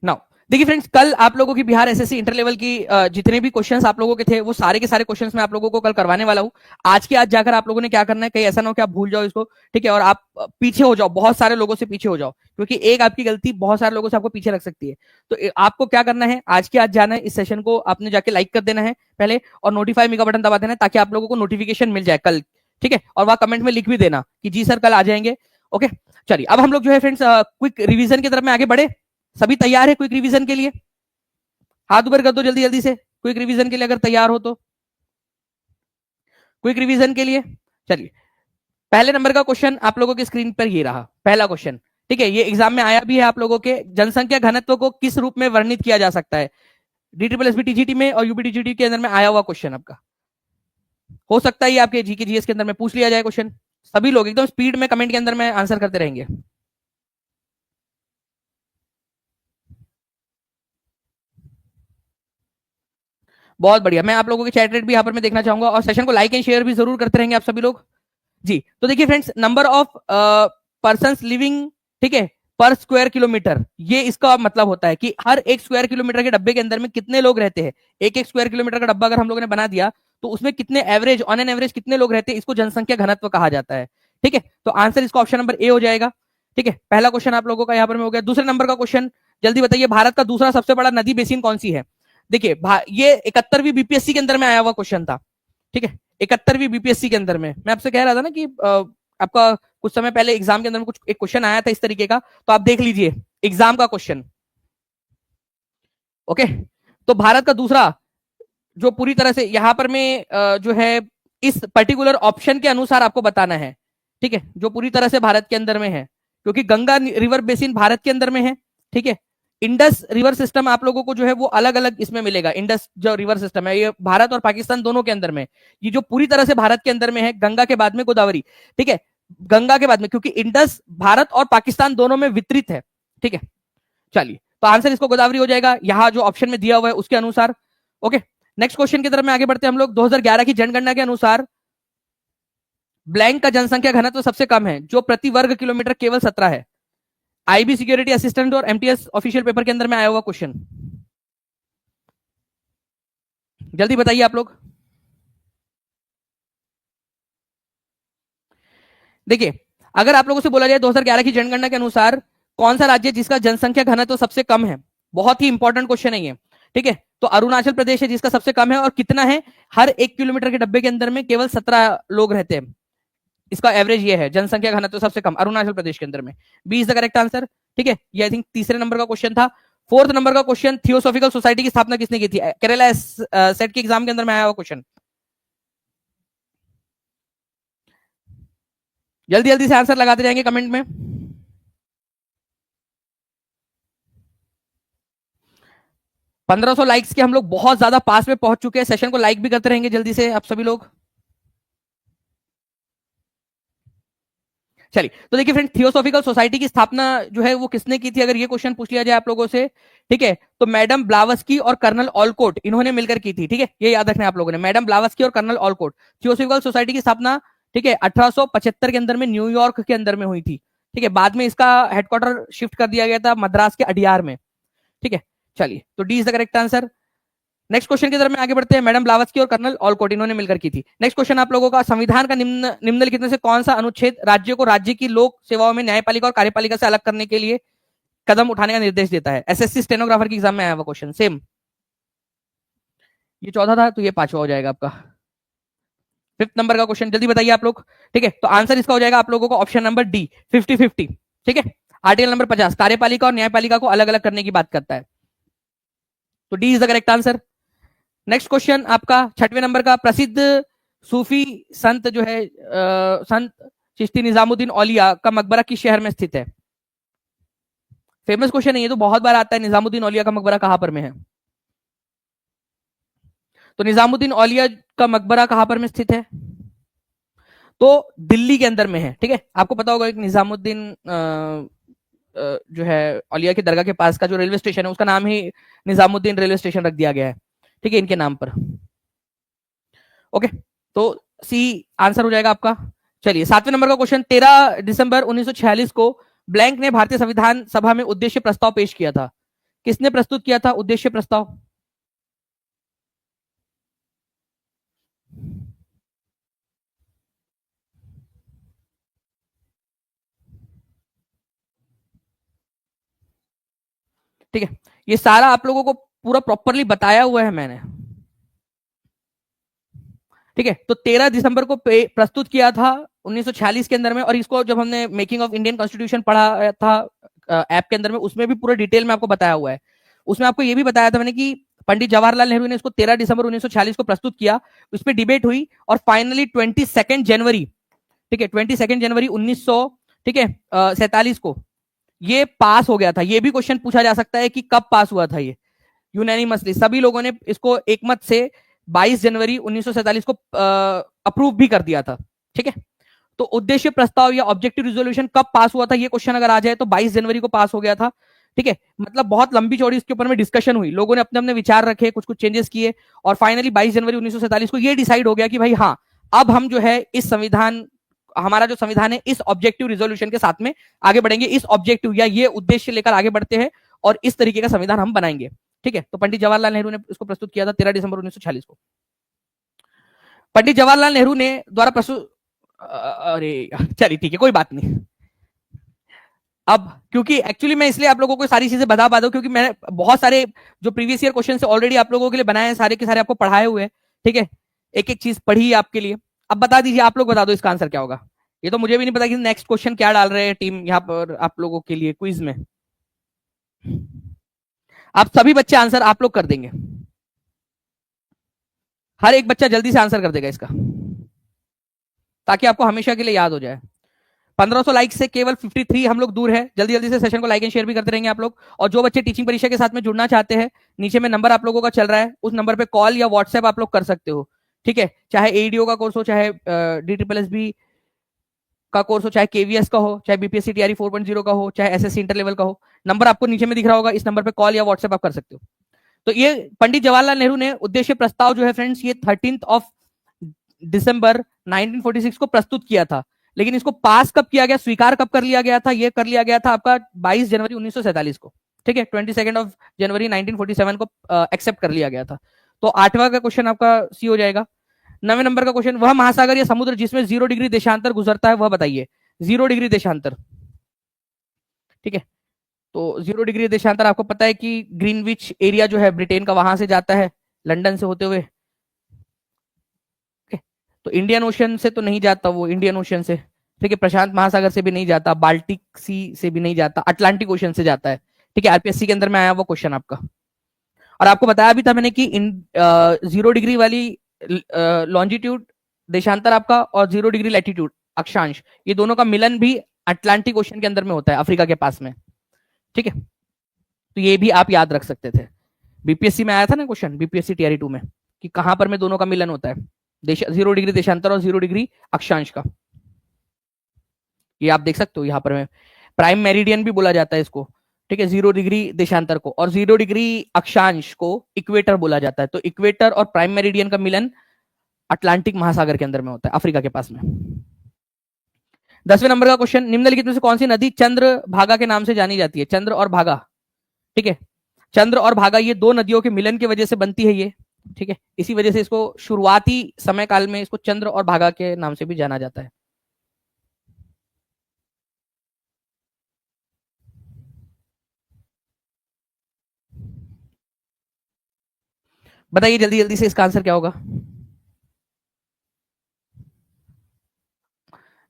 S1: नाउ देखिए फ्रेंड्स, कल आप लोगों की बिहार एसएससी इंटर लेवल की जितने भी क्वेश्चंस आप लोगों के थे वो सारे के सारे क्वेश्चंस मैं आप लोगों को कल करवाने वाला हूं। आज के आज जाकर आप लोगों ने क्या करना है, कहीं ऐसा ना हो कि आप भूल जाओ इसको। ठीक है, और आप पीछे हो जाओ, बहुत सारे लोगों से पीछे हो जाओ, क्योंकि एक आपकी गलती बहुत सारे लोगों से आपको पीछे रख सकती है। तो आपको क्या करना है, आज के आज जाना है, इस सेशन को आपने जाके लाइक कर देना है पहले, और नोटिफाई मी का बटन दबा देना है ताकि आप लोगों को नोटिफिकेशन मिल जाए कल। ठीक है, और वहां कमेंट में लिख भी देना कि जी सर कल आ जाएंगे। ओके, चलिए अब हम लोग जो है फ्रेंड्स क्विक रिवीजन की तरफ में आगे बढ़े। सभी तैयार है क्विक रिवीजन के लिए? हाथ ऊपर कर दो जल्दी जल्दी से, क्विक रिवीजन के लिए अगर तैयार हो तो। क्विक रिवीजन के लिए चलिए, पहले नंबर का क्वेश्चन आप लोगों की स्क्रीन पर ये रहा, पहला क्वेश्चन। ठीक है, ये एग्जाम में आया भी है आप लोगों के, जनसंख्या घनत्व को किस रूप में वर्णित किया जा सकता है। डी ट्रिपल एसबी टीजीटी में और यूपी टीजीटी के अंदर में आया हुआ क्वेश्चन आपका। हो सकता है आपके जीके जीएस के अंदर में पूछ लिया जाए क्वेश्चन। सभी लोग एकदम स्पीड में कमेंट के अंदर में आंसर करते रहेंगे। बहुत बढ़िया, मैं आप लोगों के चैट रेट भी यहाँ पर मैं देखना चाहूंगा, और सेशन को लाइक एंड शेयर भी जरूर करते रहेंगे आप सभी लोग जी। तो देखिए friends, number of person living, ठीक है, पर स्क्वायर किलोमीटर, ये इसका मतलब होता है कि हर एक स्क्वायर किलोमीटर के डब्बे के अंदर में कितने लोग रहते हैं। एक एक स्क्वायर किलोमीटर का डब्बा अगर हम लोगों ने बना दिया तो उसमें कितने एवरेज, ऑन एन एवरेज कितने लोग रहते हैं, इसको जनसंख्या घनत्व कहा जाता है। ठीक है, तो आंसर इसका ऑप्शन नंबर ए हो जाएगा। ठीक है, पहला क्वेश्चन आप लोगों का यहाँ पर में हो गया। दूसरे नंबर का क्वेश्चन, जल्दी बताइए, भारत का दूसरा सबसे बड़ा नदी बेसिन कौन सी है। देखिए ये 71वीं बीपीएससी के अंदर में आया हुआ क्वेश्चन था। ठीक है, 71वीं बीपीएससी के अंदर में मैं आपसे कह रहा था ना कि आपका कुछ समय पहले एग्जाम के अंदर में कुछ एक क्वेश्चन आया था इस तरीके का, तो आप देख लीजिए एग्जाम का क्वेश्चन। ओके, तो भारत का दूसरा, जो पूरी तरह से यहां पर में जो है इस पर्टिकुलर ऑप्शन के अनुसार आपको बताना है। ठीक है, जो पूरी तरह से भारत के अंदर में है, क्योंकि गंगा रिवर बेसिन भारत के अंदर में है। ठीक है, इंडस रिवर सिस्टम आप लोगों को जो है वो अलग अलग इसमें मिलेगा। इंडस जो रिवर सिस्टम है ये भारत और पाकिस्तान दोनों के अंदर में, ये जो पूरी तरह से भारत के अंदर में है, गंगा के बाद में गोदावरी। ठीक है, गंगा के बाद में, क्योंकि इंडस भारत और पाकिस्तान दोनों में वितरित है। ठीक है, चलिए तो आंसर इसको गोदावरी हो जाएगा यहां जो ऑप्शन में दिया हुआ है उसके अनुसार। ओके, नेक्स्ट क्वेश्चन की तरफ में आगे बढ़ते हैं हम लोग। 2011 की जनगणना के अनुसार ब्लैंक का जनसंख्या घनत्व सबसे कम है, जो प्रति वर्ग किलोमीटर केवल 17 है। आईबी सिक्योरिटी असिस्टेंट और एमटीएस ऑफिशियल पेपर के अंदर में आया हुआ क्वेश्चन, जल्दी बताइए आप लोग। देखिए, अगर आप लोगों से बोला जाए 2011 की जनगणना के अनुसार कौन सा राज्य जिसका जनसंख्या घनत्व सबसे कम है, बहुत ही इंपॉर्टेंट क्वेश्चन है ये। ठीक है, तो अरुणाचल प्रदेश है जिसका सबसे कम है, और कितना है, हर 1 किलोमीटर के डब्बे के अंदर में केवल 17 लोग रहते हैं। इसका एवरेज ये है, जनसंख्या घनत्व सबसे कम अरुणाचल प्रदेश के अंदर में। B is the correct answer. ठीक है, ये आई थिंक तीसरे नंबर का क्वेश्चन था। फोर्थ नंबर का क्वेश्चन, थियोसॉफिकल सोसाइटी की स्थापना किसने की थी। केरला सेट के एग्जाम के अंदर में आया हुआ क्वेश्चन, जल्दी जल्दी से आंसर लगाते जाएंगे कमेंट में। 1500 लाइक्स के हम लोग बहुत ज्यादा पास में पहुंच चुके हैं। सेशन को लाइक भी करते रहेंगे जल्दी से आप सभी लोग। चलिए, तो देखिए फ्रेंड, थियोसॉफिकल सोसाइटी की स्थापना जो है वो किसने की थी, अगर ये क्वेश्चन पूछ लिया जाए आप लोगों से, ठीक है, तो मैडम ब्लावस्की और कर्नल ऑलकोट इन्होंने मिलकर की थी, ठीक है, ये याद रखना है आप लोगों ने, मैडम ब्लावस्की और कर्नल ऑलकोट। थियोसॉफिकल सोसाइटी की स्थापना, ठीक है, 1875 के अंदर में न्यूयॉर्क के अंदर में हुई थी, ठीक है, बाद में इसका हेडक्वार्टर शिफ्ट कर दिया गया था मद्रास के अडियार में, ठीक है। चलिए, तो D is the correct answer. Next question की तरफ में आगे बढ़ते हैं। मैडम ब्लावस्की और कर्नल ऑलकोट इन्होंने मिलकर की थी। नेक्स्ट क्वेश्चन आप लोगों का, संविधान का निम्नलिखित में से कौन सा अनुच्छेद राज्य को राज्य की लोक सेवाओं में न्यायपालिका और कार्यपालिका से अलग करने के लिए कदम उठाने का निर्देश देता है? एसएससी स्टेनोग्राफर की एग्जाम में आया हुआ क्वेश्चन सेम। ये 14 था, तो ये 5वां हो जाएगा आपका। 5th नंबर का क्वेश्चन, जल्दी बताइए आप लोग, ठीक है। तो आंसर इसका हो जाएगा आप लोगों का ऑप्शन नंबर डी, 50-50, ठीक है। आर्टिकल नंबर 50 कार्यपालिका और न्यायपालिका को अलग अलग करने की बात करता है, तो D is the correct answer. Next question आपका 6वें नंबर का, प्रसिद्ध सूफी संत जो है संत चिश्ती निजामुद्दीन औलिया का मकबरा किस शहर में स्थित है? फेमस क्वेश्चन है ये, तो बहुत बार आता है, निजामुद्दीन औलिया का मकबरा कहां पर में है? तो निजामुद्दीन औलिया का मकबरा कहां पर में स्थित है? तो दिल्ली के अंदर में है, ठीक है। आपको पता होगा कि निजामुद्दीन जो है औलिया की दरगाह के पास का जो रेलवे स्टेशन है उसका नाम ही निजामुद्दीन रेलवे स्टेशन रख दिया गया है, ठीक है, इनके नाम पर। ओके, तो सी आंसर हो जाएगा आपका। चलिए, 7वें नंबर का क्वेश्चन, 13 दिसंबर 1946 को ब्लैंक ने भारतीय संविधान सभा में उद्देश्य प्रस्ताव पेश किया था। किसने प्रस्तुत किया था उद्देश्य प्रस्ताव? ठीक है, ये सारा आप लोगों को पूरा प्रॉपरली बताया हुआ है मैंने, ठीक है। तो 13 दिसंबर को प्रस्तुत किया था 1946 के अंदर में, और इसको जब हमने मेकिंग ऑफ इंडियन कॉन्स्टिट्यूशन पढ़ा था ऐप के अंदर में, उसमें भी पूरा डिटेल में आपको बताया हुआ है। उसमें आपको ये भी बताया था मैंने कि पंडित जवाहरलाल नेहरू ने इसको 13 दिसंबर 1946 को प्रस्तुत किया, उस पर डिबेट हुई, और फाइनली 22 जनवरी, ठीक है, 22 जनवरी 1900, ठीक है, 47 को ये पास हो गया था। ये भी क्वेश्चन पूछा जा सकता है कि कब पास हुआ था ये, यूनानिमसली सभी लोगों ने इसको एक मत से 22 जनवरी 1947 को अप्रूव भी कर दिया था, ठीक है। तो उद्देश्य प्रस्ताव या ऑब्जेक्टिव रिजोल्यूशन कब पास हुआ था, ये क्वेश्चन अगर आ जाए तो 22 जनवरी को पास हो गया था, ठीक है। मतलब बहुत लंबी चौड़ी इसके ऊपर में डिस्कशन हुई, लोगों ने अपने अपने विचार रखे, कुछ कुछ चेंजेस किए, और फाइनली 22 जनवरी 1947 को ये डिसाइड हो गया कि भाई हाँ, अब हम जो है इस संविधान, हमारा जो संविधान है, इस ऑब्जेक्टिव रिजोल्यूशन के साथ में आगे बढ़ेंगे, इस ऑब्जेक्टिव या ये उद्देश्य लेकर आगे बढ़ते हैं, और इस तरीके का संविधान हम बनाएंगे, ठीक है। तो पंडित जवाहरलाल नेहरू ने इसको प्रस्तुत किया था 13 दिसंबर 1946 को। पंडित जवाहरलाल नेहरू ने द्वारा प्रस्तुत, अरे चलिए ठीक है, कोई बात नहीं। अब क्योंकि एक्चुअली मैं इसलिए आप लोगों को सारी चीजें बता पा दूं, क्योंकि मैंने बहुत सारे जो प्रीवियस ईयर क्वेश्चन ऑलरेडी आप लोगों के लिए बनाए हैं, सारे के सारे आपको पढ़ाए हुए हैं, ठीक है, एक एक चीज पढ़ी है आपके लिए। अब बता दीजिए, आप लोग बता दो इसका आंसर क्या होगा। ये तो मुझे भी नहीं पता कि नेक्स्ट क्वेश्चन क्या डाल रहे हैं टीम यहाँ पर आप लोगों के लिए क्विज में। आप सभी बच्चे आंसर आप लोग कर देंगे, हर एक बच्चा जल्दी से आंसर कर देगा इसका, ताकि आपको हमेशा के लिए याद हो जाए। 1500 लाइक से केवल 53 हम लोग दूर है, जल्दी जल्दी से सेशन को लाइक एंड शेयर भी करते रहेंगे आप लोग। और जो बच्चे टीचिंग परीक्षा के साथ में जुड़ना चाहते हैं, नीचे में नंबर आप लोगों का चल रहा है, उस नंबर पे कॉल या व्हाट्सएप आप लोग कर सकते हो, ठीक है। चाहे एडीओ का कोर्स हो, चाहे DSSB का कोर्स हो, चाहे केवीएस का हो, चाहे बीपीएससी टीआरई 4.0 का हो, चाहे एसएससी इंटर लेवल का हो, नंबर आपको नीचे में दिख रहा होगा, इस नंबर पे कॉल या व्हाट्सएप आप कर सकते हो। तो ये पंडित जवाहरलाल नेहरू ने उद्देश्य प्रस्ताव जो है फ्रेंड्स, ये 13 दिसंबर 1946 को प्रस्तुत किया था, लेकिन इसको पास कब किया गया, स्वीकार कब कर लिया गया था, ये कर लिया गया था आपका 22 जनवरी 1947 को, ठीक है। 22 जनवरी 1947 को एक्सेप्ट कर लिया गया था। तो 8वां का क्वेश्चन आपका सी हो जाएगा। 9वें नंबर का क्वेश्चन, वह महासागर या समुद्र जिसमें 0 डिग्री देशांतर गुजरता है, वह बताइए। 0 डिग्री देशांतर, ठीक है। तो 0 डिग्री देशांतर आपको पता है कि ग्रीनविच एरिया जो है ब्रिटेन का, वहां से जाता है लंदन से होते हुए, तो इंडियन ओशन से तो नहीं जाता वो, इंडियन ओशन से, ठीक है, प्रशांत महासागर से भी नहीं जाता, बाल्टिक सी से भी नहीं जाता, अटलांटिक ओशन से जाता है, ठीक है। आरपीएससी के अंदर में आया वो क्वेश्चन आपका। और आपको बताया भी था मैंने कि 0 डिग्री वाली लॉन्जिट्यूड देशांतर आपका, और 0 डिग्री लैटिट्यूड अक्षांश, ये दोनों का मिलन भी अटलांटिक ओशन के अंदर में होता है, अफ्रीका के पास में, ठीक है। तो ये भी आप याद रख सकते थे, बीपीएससी में आया था ना क्वेश्चन, बीपीएससी टीआरई 2 में, कि कहां पर में दोनों का मिलन होता है, 0 डिग्री देशांतर और 0 डिग्री अक्षांश का। ये आप देख सकते हो यहाँ पर, में प्राइम मेरिडियन भी बोला जाता है इसको, ठीक है, 0 डिग्री देशांतर को, और 0 डिग्री अक्षांश को इक्वेटर बोला जाता है। तो इक्वेटर और प्राइम मेरिडियन का मिलन अटलांटिक महासागर के अंदर में होता है, अफ्रीका के पास में। 10वें नंबर का क्वेश्चन, निम्नलिखित में से कौन सी नदी चंद्र भागा के नाम से जानी जाती है? चंद्र और भागा, ठीक है, चंद्र और भागा ये दो नदियों के मिलन की वजह से बनती है ये, ठीक है, इसी वजह से इसको शुरुआती समय काल में इसको चंद्र और भागा के नाम से भी जाना जाता है। बताइए जल्दी जल्दी से इसका आंसर क्या होगा।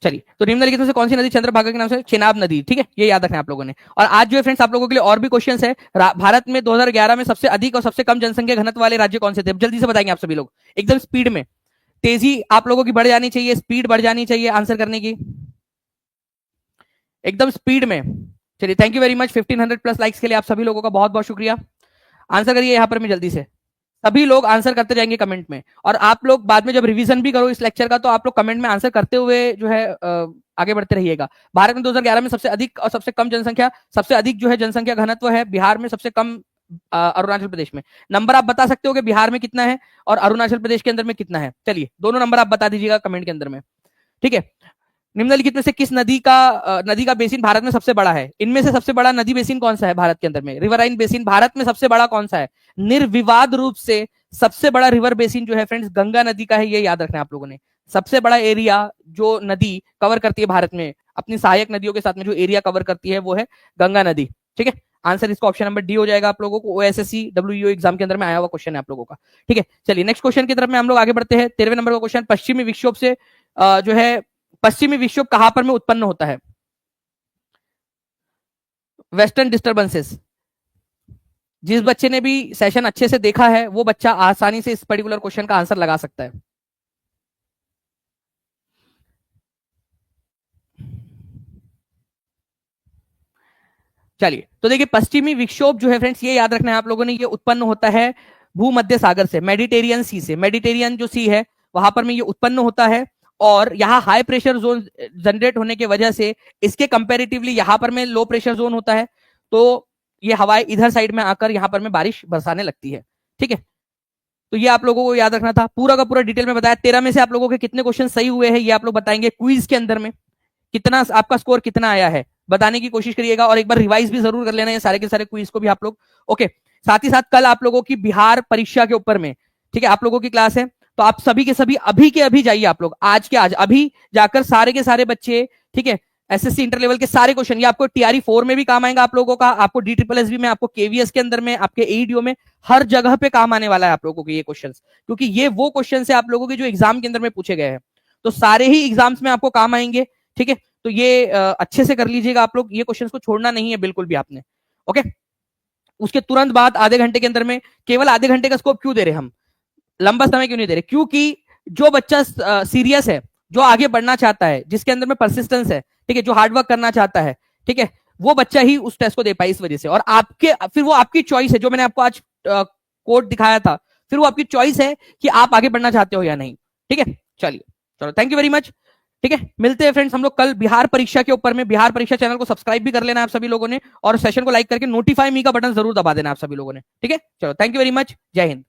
S1: चलिए, तो निम्नलिखित में से कौन सी नदी चंद्रभागा के नाम से? चेनाब नदी, ठीक है, ये याद रखना आप लोगों ने। और आज जो है फ्रेंड्स आप लोगों के लिए और भी क्वेश्चंस है। भारत में 2011 में सबसे अधिक और सबसे कम जनसंख्या घनत्व वाले राज्य कौन से थे? जल्दी से बताएंगे आप सभी लोग, एकदम स्पीड में, तेजी आप लोगों की बढ़ जानी चाहिए, स्पीड बढ़ जानी चाहिए आंसर करने की, एकदम स्पीड में। चलिए, thank you very much 1500 plus likes के लिए आप सभी लोगों का बहुत बहुत शुक्रिया। आंसर करिए यहाँ पर मैं जल्दी से, सभी लोग आंसर करते जाएंगे कमेंट में। और आप लोग बाद में जब रिवीजन भी करो इस लेक्चर का, तो आप लोग कमेंट में आंसर करते हुए जो है आगे बढ़ते रहिएगा। भारत में 2011 में सबसे अधिक और सबसे कम जनसंख्या, सबसे अधिक जो है जनसंख्या घनत्व है बिहार में, सबसे कम अरुणाचल प्रदेश में। नंबर आप बता सकते हो कि बिहार में कितना है और अरुणाचल प्रदेश के अंदर में कितना है? चलिए, दोनों नंबर आप बता दीजिएगा कमेंट के अंदर में, ठीक है। निम्नलिखित में से किस नदी का बेसिन भारत में सबसे बड़ा है? इनमें से सबसे बड़ा नदी बेसिन कौन सा है भारत के अंदर में? रिवराइन बेसिन भारत में सबसे बड़ा कौन सा है? निर्विवाद रूप से सबसे बड़ा रिवर बेसिन जो है फ्रेंड्स गंगा नदी का है, ये याद रखना है आप लोगों ने। सबसे बड़ा एरिया जो नदी कवर करती है भारत में, अपनी सहायक नदियों के साथ में जो एरिया कवर करती है वो है गंगा नदी, ठीक है। आंसर इसका ऑप्शन नंबर डी हो जाएगा आप लोगों को। ओएसएससी डब्ल्यूईओ एग्जाम के अंदर में आया हुआ क्वेश्चन है आप लोगों का, ठीक है। चलिए नेक्स्ट क्वेश्चन की तरफ में हम लोग आगे बढ़ते हैं। 13वें नंबर का क्वेश्चन, पश्चिमी विक्षोभ से जो है पश्चिमी विक्षोभ कहां पर में उत्पन्न होता है? Western disturbances. जिस बच्चे ने भी सेशन अच्छे से देखा है वो बच्चा आसानी से इस पर्टिकुलर क्वेश्चन का आंसर लगा सकता है। चलिए, तो देखिए पश्चिमी विक्षोभ जो है फ्रेंड्स, ये याद रखना है आप लोगों ने, ये उत्पन्न होता है भूमध्य सागर से, मेडिटेरियन सी से। मेडिटेरियन जो सी है वहां पर में ये उत्पन्न होता है, और यहाँ हाई प्रेशर जोन जनरेट होने की वजह से इसके कंपेरेटिवली यहाँ पर में लो प्रेशर जोन होता है, तो ये हवाएं इधर साइड में आकर यहाँ पर में बारिश बरसाने लगती है, ठीक है। तो ये आप लोगों को याद रखना था, पूरा का पूरा डिटेल में बताया। 13 में से आप लोगों के कितने क्वेश्चन सही हुए हैं ये आप लोग बताएंगे क्विज के अंदर में, कितना आपका स्कोर कितना आया है बताने की कोशिश करिएगा, और एक बार रिवाइज भी जरूर कर लेना ये सारे के सारे क्विज को भी आप लोग, ओके। साथ ही साथ कल आप लोगों की बिहार परीक्षा के ऊपर में, ठीक है, आप लोगों की क्लास है, तो आप सभी के सभी अभी के अभी जाइए, आप लोग आज के आज अभी जाकर सारे के सारे बच्चे, ठीक है, एसएससी इंटर लेवल के सारे क्वेश्चन, ये आपको टीआरई 4 में भी काम आएगा आप लोगों का, आपको डी ट्रिपल एस बी में, आपको केवीएस के अंदर में, आपके एईडीओ में, हर जगह पे काम आने वाला है आप लोगों के ये क्वेश्चन, क्योंकि ये वो क्वेश्चन है आप लोगों के जो एग्जाम के अंदर में पूछे गए हैं, तो सारे ही एग्जाम्स में आपको काम आएंगे, ठीक है। तो ये अच्छे से कर लीजिएगा आप लोग, ये क्वेश्चंस को छोड़ना नहीं है बिल्कुल भी आपने, ओके। उसके तुरंत बाद आधे घंटे के अंदर में, केवल आधे घंटे का स्कोप क्यों दे रहे हम, लंबा समय क्यों नहीं दे रहे? क्योंकि जो बच्चा सीरियस है, जो आगे बढ़ना चाहता है, जिसके अंदर में परसिस्टेंस है, ठीक है, जो हार्डवर्क करना चाहता है, ठीक है, वो बच्चा ही उस टेस्ट को दे पाए इस वजह से। और आपके फिर वो आपकी चॉइस है, जो मैंने आपको आज कोड दिखाया था, फिर वो आपकी चॉइस है कि आप आगे बढ़ना चाहते हो या नहीं, ठीक है। चलिए, चलो थैंक यू वेरी मच, ठीक है। मिलते हैं फ्रेंड्स हम लोग कल बिहार परीक्षा के ऊपर में। बिहार परीक्षा चैनल को सब्सक्राइब भी कर लेना आप सभी लोगों ने, और सेशन को लाइक करके नोटिफाई मी का बटन जरूर दबा देना आप सभी लोगों ने, ठीक है। चलो थैंक यू वेरी मच, जय हिंद।